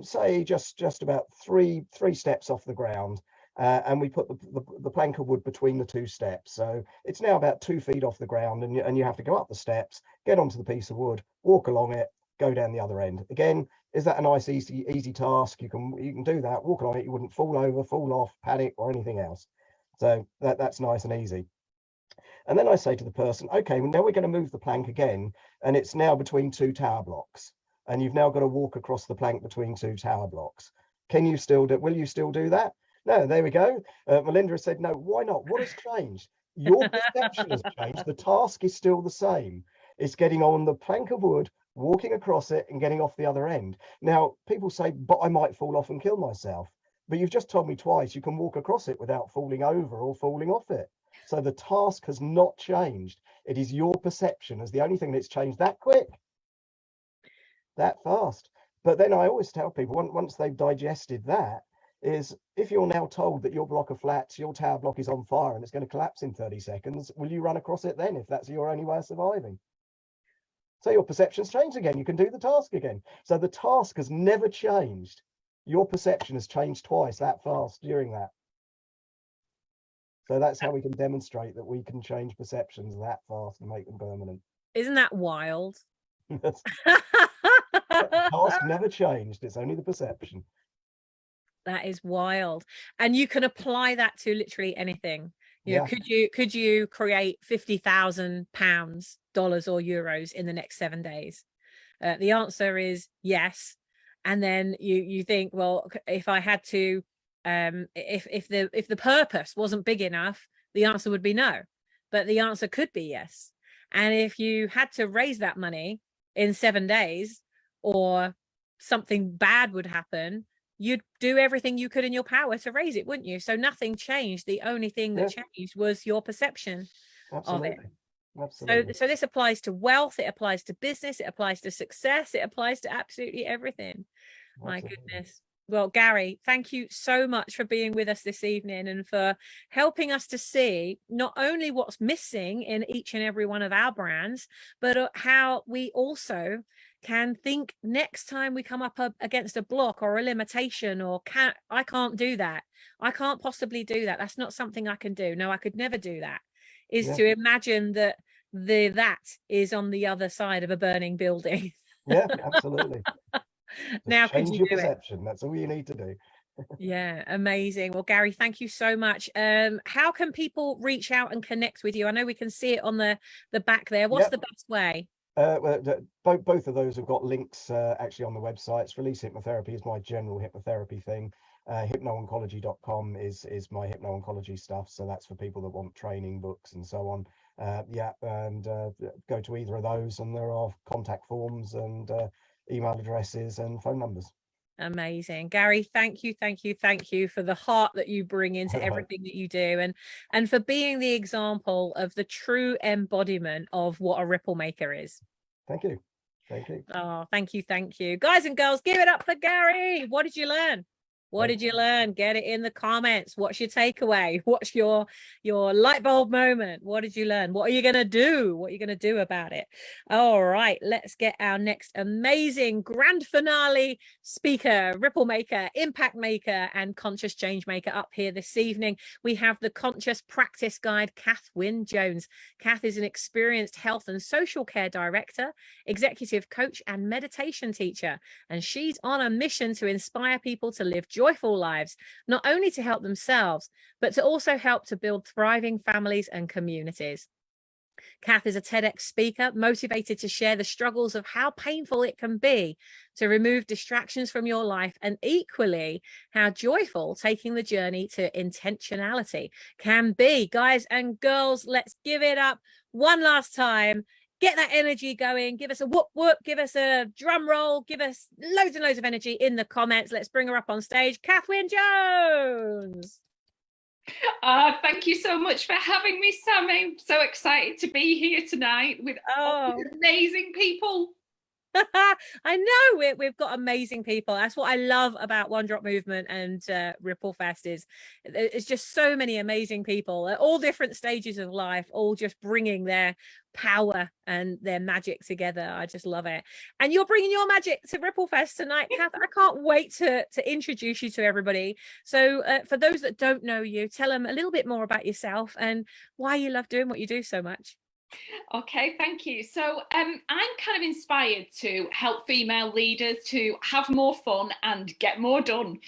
say just about three steps off the ground, and we put the plank of wood between the 2 steps. So it's now about 2 feet off the ground, and you have to go up the steps, get onto the piece of wood, walk along it, go down the other end. Again, is that a nice easy task? You can do that, walk along it, you wouldn't fall over, fall off, panic, or anything else. So that's nice and easy. And then I say to the person, okay, well, now we're going to move the plank again, and it's now between 2 tower blocks, and you've now got to walk across the plank between 2 tower blocks. Will you still do that? No, there we go. Melinda has said, no, why not? What has changed? Your perception has changed. The task is still the same. It's getting on the plank of wood, walking across it and getting off the other end. Now, people say, but I might fall off and kill myself. but you've just told me twice you can walk across it without falling over or falling off it. So the task has not changed. It is your perception as the only thing that's changed that quick, that fast. But then I always tell people, once they've digested that, is if you're now told that your block of flats, your tower block is on fire and it's going to collapse in 30 seconds, will you run across it then if that's your only way of surviving? So your perception's changed again. You can do the task again. So the task has never changed. Your perception has changed twice that fast during that. So that's how we can demonstrate that we can change perceptions that fast and make them permanent. Isn't that wild? The task never changed. It's only the perception. That is wild. And you can apply that to literally anything. You know, could you create £50,000, dollars or euros in the next 7 days? The answer is yes. And then you think, well, if I had to, if the purpose wasn't big enough, the answer would be no. But the answer could be yes. And if you had to raise that money in 7 days, or something bad would happen, you'd do everything you could in your power to raise it, wouldn't you? So nothing changed. The only thing that changed was your perception of it. Absolutely. So this applies to wealth, it applies to business, it applies to success, it applies to absolutely everything. My goodness. Well, Garry, thank you so much for being with us this evening and for helping us to see not only what's missing in each and every one of our brands, but how we also can think next time we come up against a block or a limitation, or I can't do that. I can't possibly do that. That's not something I can do. No, I could never do that. Is to imagine that that is on the other side of a burning building. Yeah, absolutely. Now change your perception. That's all you need to do. Yeah, amazing. Well, Garry, thank you so much. How can people reach out and connect with you? I know we can see it on the back there. What's the best way? Well, both of those have got links actually on the websites. Release Hypnotherapy is my general hypnotherapy thing. Hypnooncology.com is my hypno-oncology stuff. So that's for people that want training books and so on. Go to either of those, and there are contact forms and email addresses and phone numbers. Amazing. Garry, thank you for the heart that you bring into everything that you do, and for being the example of the true embodiment of what a ripple maker is. Thank you. Oh, thank you guys and girls. Give it up for Garry. What did you learn? What did you learn? Get it in the comments. What's your takeaway? What's your light bulb moment? What did you learn? What are you going to do? What are you going to do about it? All right, let's get our next amazing grand finale speaker, ripple maker, impact maker, and conscious change maker up here this evening. We have the conscious practice guide, Kath Wynne-Jones. Kath is an experienced health and social care director, executive coach, and meditation teacher. And she's on a mission to inspire people to live joyful lives, not only to help themselves, but to also help to build thriving families and communities. Kath is a TEDx speaker, motivated to share the struggles of how painful it can be to remove distractions from your life, and equally how joyful taking the journey to intentionality can be. Guys and girls, let's give it up one last time. Get that energy going. Give us a whoop whoop. Give us a drum roll. Give us loads and loads of energy in the comments. Let's bring her up on stage. Kath Wynne-Jones. Thank you so much for having me, Sammy. I'm so excited to be here tonight with all these amazing people. I know we've got amazing people. That's what I love about One Drop Movement and RippleFEST is it's just so many amazing people at all different stages of life, all just bringing their power and their magic together. I just love it. And you're bringing your magic to RippleFEST tonight, Kath. I can't wait to introduce you to everybody. So for those that don't know you, tell them a little bit more about yourself and why you love doing what you do so much. Okay, thank you. So I'm kind of inspired to help female leaders to have more fun and get more done.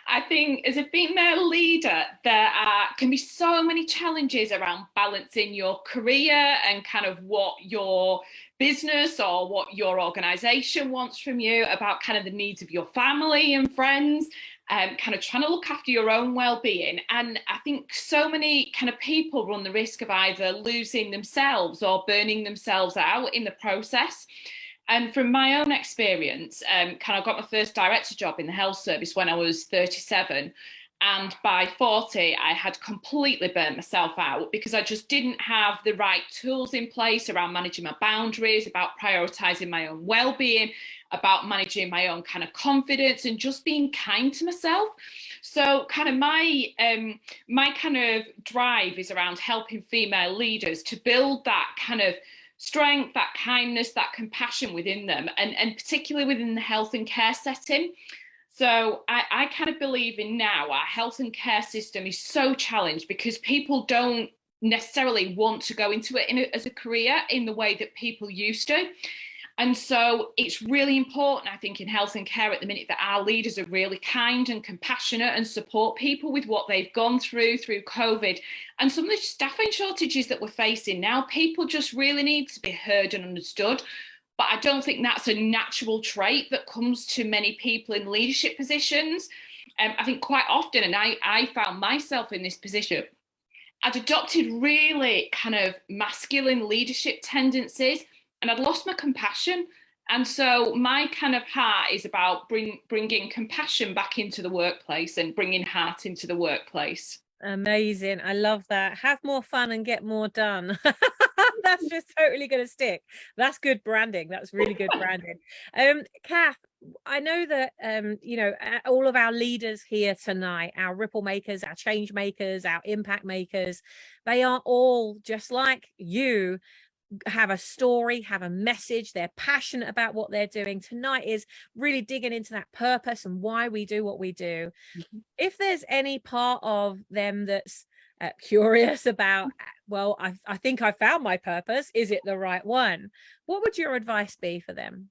I think as a female leader, there can be so many challenges around balancing your career and kind of what your business or what your organization wants from you, about kind of the needs of your family and friends. Kind of trying to look after your own well-being. And I think so many kind of people run the risk of either losing themselves or burning themselves out in the process. And from my own experience, kind of got my first director job in the health service when I was 37. And by 40, I had completely burnt myself out because I just didn't have the right tools in place around managing my boundaries, about prioritizing my own well-being, about managing my own kind of confidence and just being kind to myself. So kind of my kind of drive is around helping female leaders to build that kind of strength, that kindness, that compassion within them, and particularly within the health and care setting. So I kind of believe in now our health and care system is so challenged because people don't necessarily want to go into it as a career in the way that people used to. And so it's really important, I think, in health and care at the minute that our leaders are really kind and compassionate and support people with what they've gone through COVID. And some of the staffing shortages that we're facing now, people just really need to be heard and understood. But I don't think that's a natural trait that comes to many people in leadership positions. I think quite often, and I found myself in this position, I'd adopted really kind of masculine leadership tendencies and I'd lost my compassion. And so my kind of heart is about bringing compassion back into the workplace and bringing heart into the workplace. Amazing. I love that. Have more fun and get more done. That's just totally going to stick. That's good branding. That's really good branding. Kath, I know that, all of our leaders here tonight, our ripple makers, our change makers, our impact makers, they are all just like you, have a story, have a message, they're passionate about what they're doing. Tonight is really digging into that purpose and why we do what we do. Mm-hmm. If there's any part of them that's curious about, well, I think I found my purpose, is it the right one? What would your advice be for them?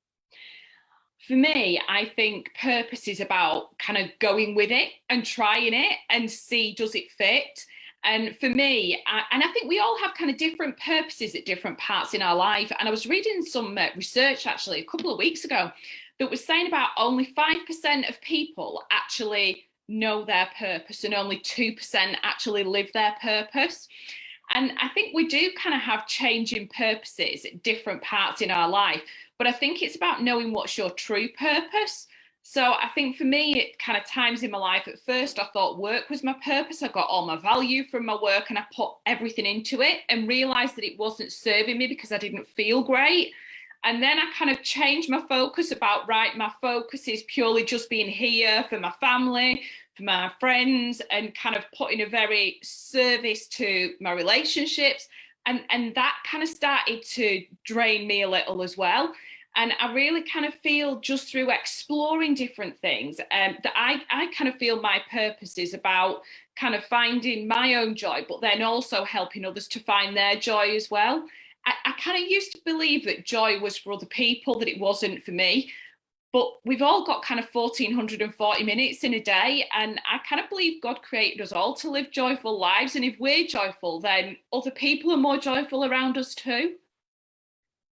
For me, I think purpose is about kind of going with it and trying it and see, does it fit? And for me, and I think we all have kind of different purposes at different parts in our life. And I was reading some research actually a couple of weeks ago that was saying about only 5% of people actually know their purpose and only 2% actually live their purpose. And I think we do kind of have changing purposes at different parts in our life, but I think it's about knowing what's your true purpose. So I think for me, it kind of times in my life, at first I thought work was my purpose. I got all my value from my work and I put everything into it and realized that it wasn't serving me because I didn't feel great. And then I kind of changed my focus about, right, my focus is purely just being here for my family, for my friends, and kind of putting a very service to my relationships. And that kind of started to drain me a little as well. And I really kind of feel just through exploring different things that I kind of feel my purpose is about kind of finding my own joy, but then also helping others to find their joy as well. I kind of used to believe that joy was for other people, that it wasn't for me. But we've all got kind of 1,440 minutes in a day. And I kind of believe God created us all to live joyful lives. And if we're joyful, then other people are more joyful around us too.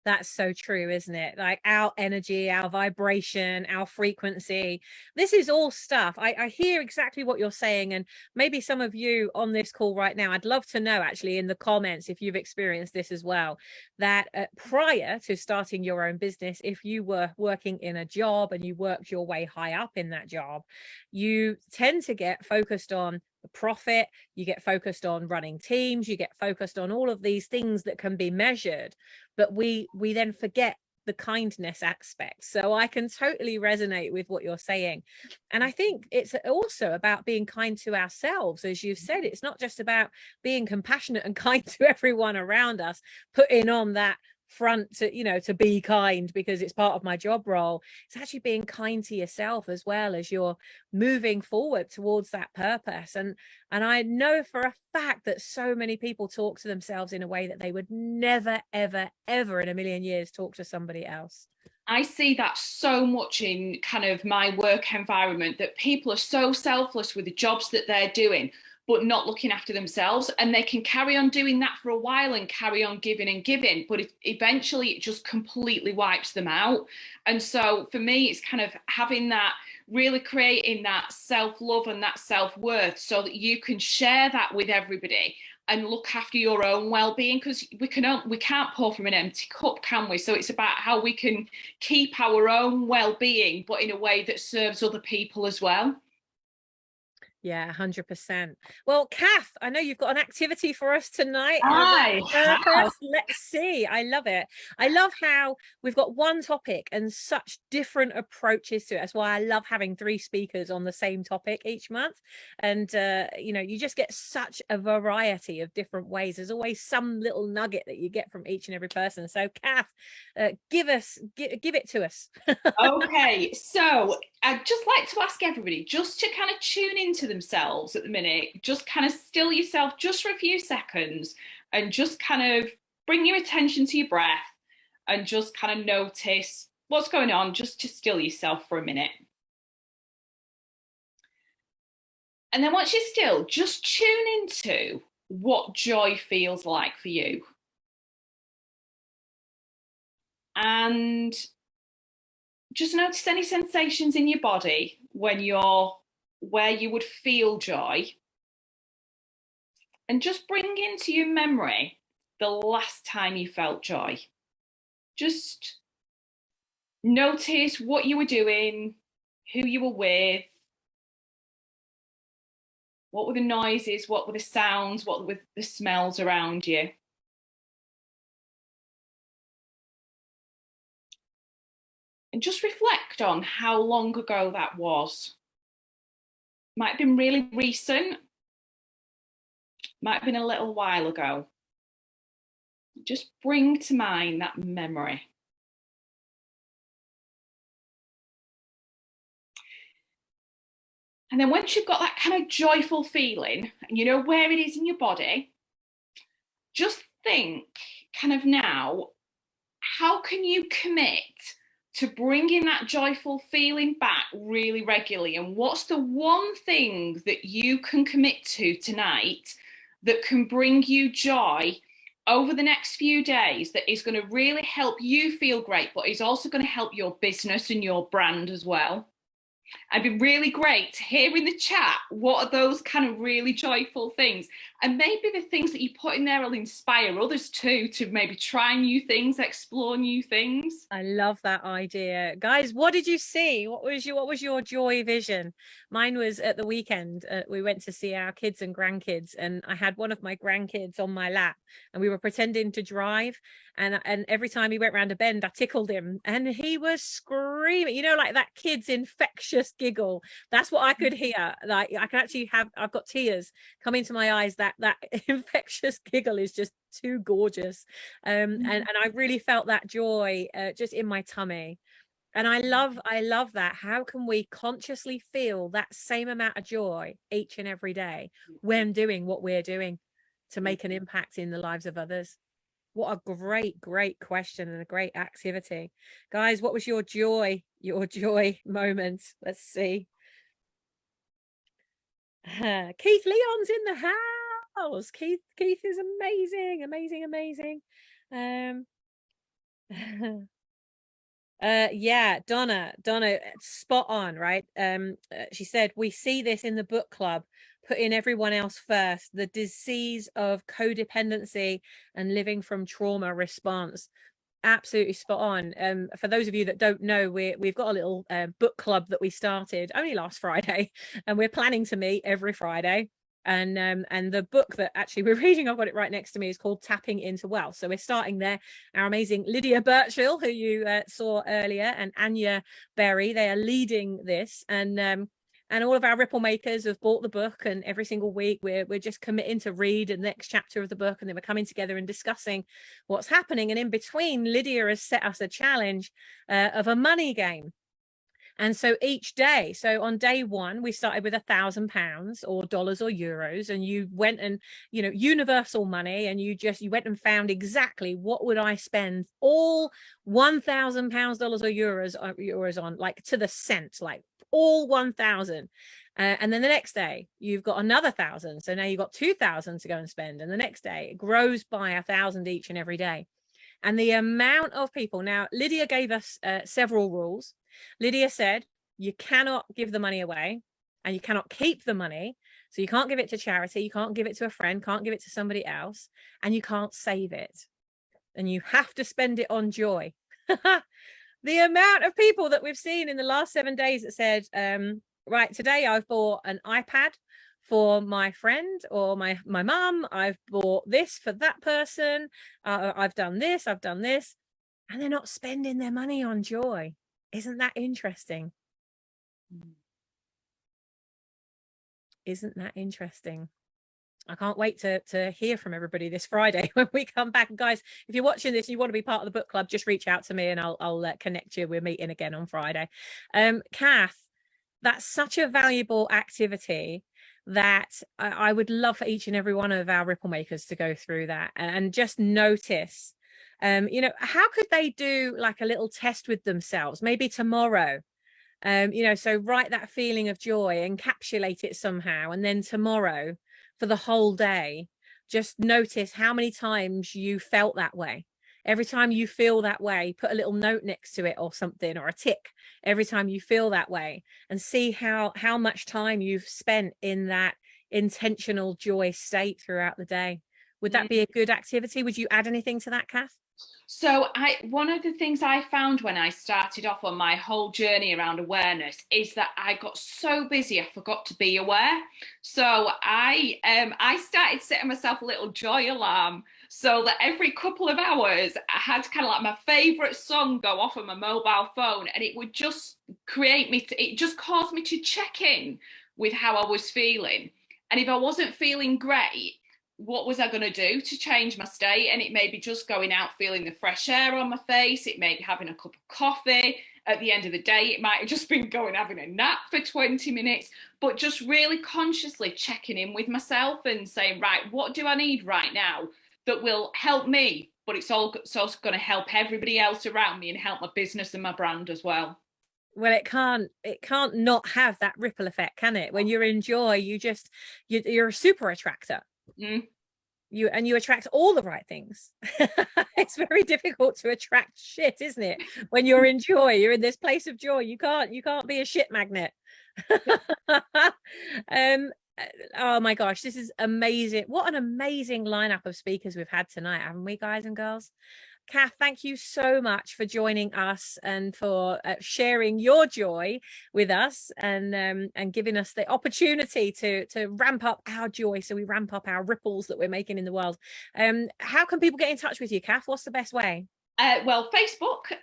That's so true, isn't it? Like our energy, our vibration, our frequency. This is all stuff. I hear exactly what you're saying. And maybe some of you on this call right now, I'd love to know actually in the comments if you've experienced this as well, that prior to starting your own business, if you were working in a job and you worked your way high up in that job, you tend to get focused on the profit, you get focused on running teams, you get focused on all of these things that can be measured, but we then forget the kindness aspect. So I can totally resonate with what you're saying. And I think it's also about being kind to ourselves. As you've said, it's not just about being compassionate and kind to everyone around us, putting on that front to be kind because it's part of my job role. It's actually being kind to yourself as well as you're moving forward towards that purpose. And I know for a fact that so many people talk to themselves in a way that they would never ever in a million years talk to somebody else. I see that so much in kind of my work environment, that people are so selfless with the jobs that they're doing but not looking after themselves, and they can carry on doing that for a while and carry on giving and giving, but eventually it just completely wipes them out. And so for me, it's kind of having that, really creating that self-love and that self-worth so that you can share that with everybody and look after your own well-being, because we can't pour from an empty cup, can we? So it's about how we can keep our own well-being, but in a way that serves other people as well. Yeah, 100%. Well, Kath, I know you've got an activity for us tonight. Let's see. I love it. I love how we've got one topic and such different approaches to it. That's why I love having 3 speakers on the same topic each month. And, you know, you just get such a variety of different ways. There's always some little nugget that you get from each and every person. So, Kath, give it to us. Okay, so I'd just like to ask everybody just to kind of tune into themselves at the minute, just kind of still yourself just for a few seconds and just kind of bring your attention to your breath and just kind of notice what's going on, just to still yourself for a minute. And then once you're still, just tune into what joy feels like for you. And just notice any sensations in your body when you're where you would feel joy. And just bring into your memory the last time you felt joy. Just notice what you were doing, who you were with, what were the noises, what were the sounds, what were the smells around you. And just reflect on how long ago that was. Might have been really recent, might have been a little while ago. Just bring to mind that memory. And then once you've got that kind of joyful feeling and you know where it is in your body, just think kind of now, how can you commit to bringing that joyful feeling back really regularly? And what's the one thing that you can commit to tonight that can bring you joy over the next few days, that is going to really help you feel great, but is also going to help your business and your brand as well? It'd be really great to hear in the chat what are those kind of really joyful things, and maybe the things that you put in there will inspire others too to maybe try new things, explore new things. I love that idea. Guys, what did you see? What was your joy vision? Mine was at the weekend. We went to see our kids and grandkids, and I had one of my grandkids on my lap and we were pretending to drive, and every time he went round a bend I tickled him and he was screaming, you know, like that kid's infectious giggle. That's what I could hear. Like I can actually I've got tears coming to my eyes. That infectious giggle is just too gorgeous. And I really felt that joy just in my tummy. And I love that. How can we consciously feel that same amount of joy each and every day when doing what we're doing to make an impact in the lives of others? What a great question and a great activity. Guys, what was your joy moment? Let's see. Keith Leon's in the house. Keith is amazing. Yeah, Donna, spot on, right? She said, we see this in the book club, putting everyone else first, the disease of codependency and living from trauma response. Absolutely spot on. For those of you that don't know, we've got a little book club that we started only last Friday, and we're planning to meet every Friday. And the book that actually we're reading, I've got it right next to me, is called Tapping into Wealth. So we're starting there. Our amazing Lydia Birchall, who you saw earlier, and Anya Berry, they are leading this, and all of our Ripple makers have bought the book, and every single week we're just committing to read the next chapter of the book, and then we're coming together and discussing what's happening. And in between, Lydia has set us a challenge of a money game. And so each day, so on day one, we started with £1,000 or dollars or euros, and you went and, you know, universal money, and you went and found exactly what would I spend all £1,000, dollars or euros on, like to the cent, like all 1,000. And then the next day you've got another 1,000. So now you've got 2,000 to go and spend. And the next day it grows by 1,000 each and every day. And the amount of people, now Lydia gave us several rules. Lydia said, you cannot give the money away and you cannot keep the money. So you can't give it to charity, you can't give it to a friend, can't give it to somebody else, and you can't save it. And you have to spend it on joy. The amount of people that we've seen in the last 7 days that said, right, today I've bought an iPad for my friend or my mum, I've bought this for that person, I've done this, and they're not spending their money on joy. Isn't that interesting? Isn't that interesting? I can't wait to hear from everybody this Friday when we come back. And guys, if you're watching this and you want to be part of the book club, just reach out to me and I'll connect you. We're meeting again on Friday. Kath, that's such a valuable activity that I would love for each and every one of our Ripple makers to go through that and just notice, you know, how could they do like a little test with themselves, maybe tomorrow, you know, so write that feeling of joy, encapsulate it somehow, and then tomorrow for the whole day, just notice how many times you felt that way. Every time you feel that way, put a little note next to it or something, or a tick every time you feel that way, and see how much time you've spent in that intentional joy state throughout the day. Would that be a good activity? Would you add anything to that, Kath? So one of the things I found when I started off on my whole journey around awareness is that I got so busy I forgot to be aware. So I started setting myself a little joy alarm so that every couple of hours I had kind of like my favorite song go off on my mobile phone, and it would just it just caused me to check in with how I was feeling. And if I wasn't feeling great, what was I going to do to change my state? And it may be just going out, feeling the fresh air on my face. It may be having a cup of coffee. At the end of the day, it might have just been going having a nap for 20 minutes, but just really consciously checking in with myself and saying, right, what do I need right now that will help me? But it's also going to help everybody else around me and help my business and my brand as well. Well, it can't not have that ripple effect, can it? When you're in joy, you're a super attractor. You attract all the right things. It's very difficult to attract shit, isn't it? When you're in joy, you're in this place of joy. You can't be a shit magnet. Oh my gosh, this is amazing. What an amazing lineup of speakers we've had tonight, haven't we, guys and girls? Kath, thank you so much for joining us and for sharing your joy with us and giving us the opportunity to ramp up our joy, so we ramp up our ripples that we're making in the world. How can people get in touch with you, Kath? What's the best way? Well, Facebook,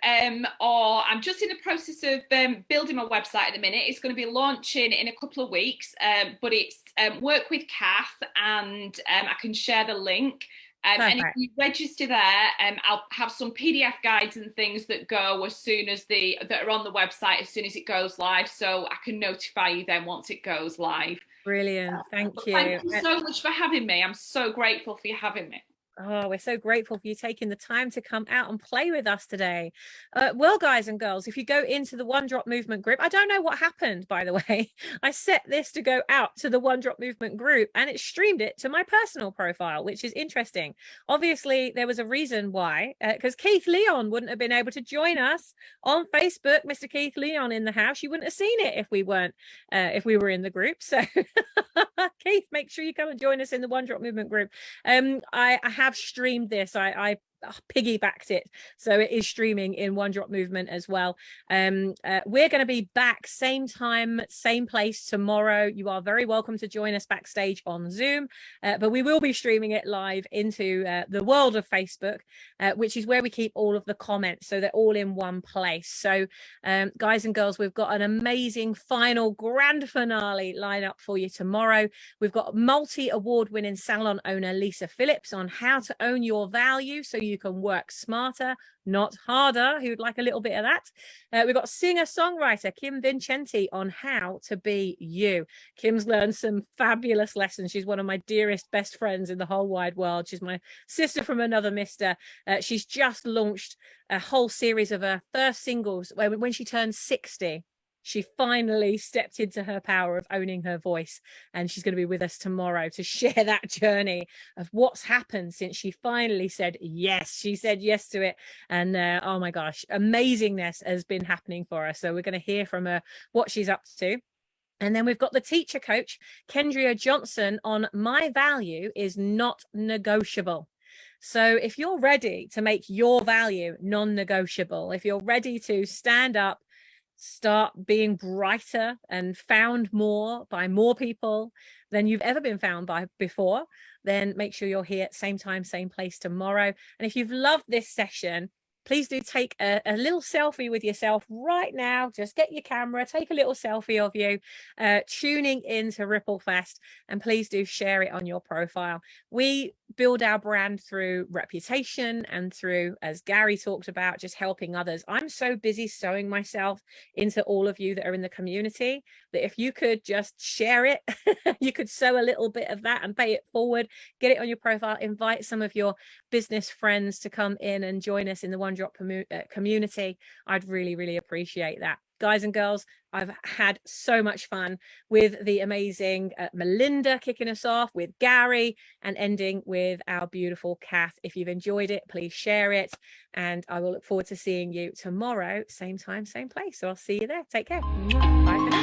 or I'm just in the process of building my website at the minute. It's going to be launching in a couple of weeks, but it's Work with Kath, and I can share the link. And if you register there, I'll have some PDF guides and things that go as soon as that are on the website as soon as it goes live, so I can notify you then once it goes live. Brilliant, thank you. Thank you so much for having me. I'm so grateful for you having me. Oh, we're so grateful for you taking the time to come out and play with us today. Well, guys and girls, if you go into the One Drop Movement group, I don't know what happened, by the way. I set this to go out to the One Drop Movement group and it streamed it to my personal profile, which is interesting. Obviously, there was a reason why, because Keith Leon wouldn't have been able to join us on Facebook. Mr. Keith Leon in the house. You wouldn't have seen it if we were in the group. So Keith, make sure you come and join us in the One Drop Movement group. I have streamed this. I piggybacked it, so it is streaming in One Drop Movement as well. We're going to be back same time, same place tomorrow. You are very welcome to join us backstage on Zoom, but we will be streaming it live into the world of Facebook, which is where we keep all of the comments, so they're all in one place. So guys and girls, we've got an amazing final grand finale lineup for you tomorrow. We've got multi-award winning salon owner Lisa Phillips on how to own your value so you can work smarter, not harder. Who'd like a little bit of that? We've got singer-songwriter Kim Vincenti on how to be you. Kim's learned some fabulous lessons. She's one of my dearest best friends in the whole wide world. She's my sister from another mister. She's just launched a whole series of her first singles when she turned 60. She finally stepped into her power of owning her voice, and she's going to be with us tomorrow to share that journey of what's happened since she finally said yes. She said yes to it, and oh my gosh, amazingness has been happening for her. So we're going to hear from her what she's up to. And then we've got the teacher coach, Kendria Johnson, on My Value is Not Negotiable. So if you're ready to make your value non-negotiable, if you're ready to stand up, start being brighter and found more by more people than you've ever been found by before, then make sure you're here at same time, same place tomorrow. And if you've loved this session, please do take a little selfie with yourself right now. Just get your camera, take a little selfie of you tuning into RippleFest, and please do share it on your profile. We build our brand through reputation and through, as Garry talked about, just helping others. I'm so busy sewing myself into all of you that are in the community that if you could just share it, you could sew a little bit of that and pay it forward, get it on your profile, invite some of your business friends to come in and join us in the One Drop community. I'd really, really appreciate that. Guys and girls, I've had so much fun with the amazing Melinda kicking us off, with Garry, and ending with our beautiful Kath. If you've enjoyed it, please share it. And I will look forward to seeing you tomorrow, same time, same place. So I'll see you there. Take care. Bye for now.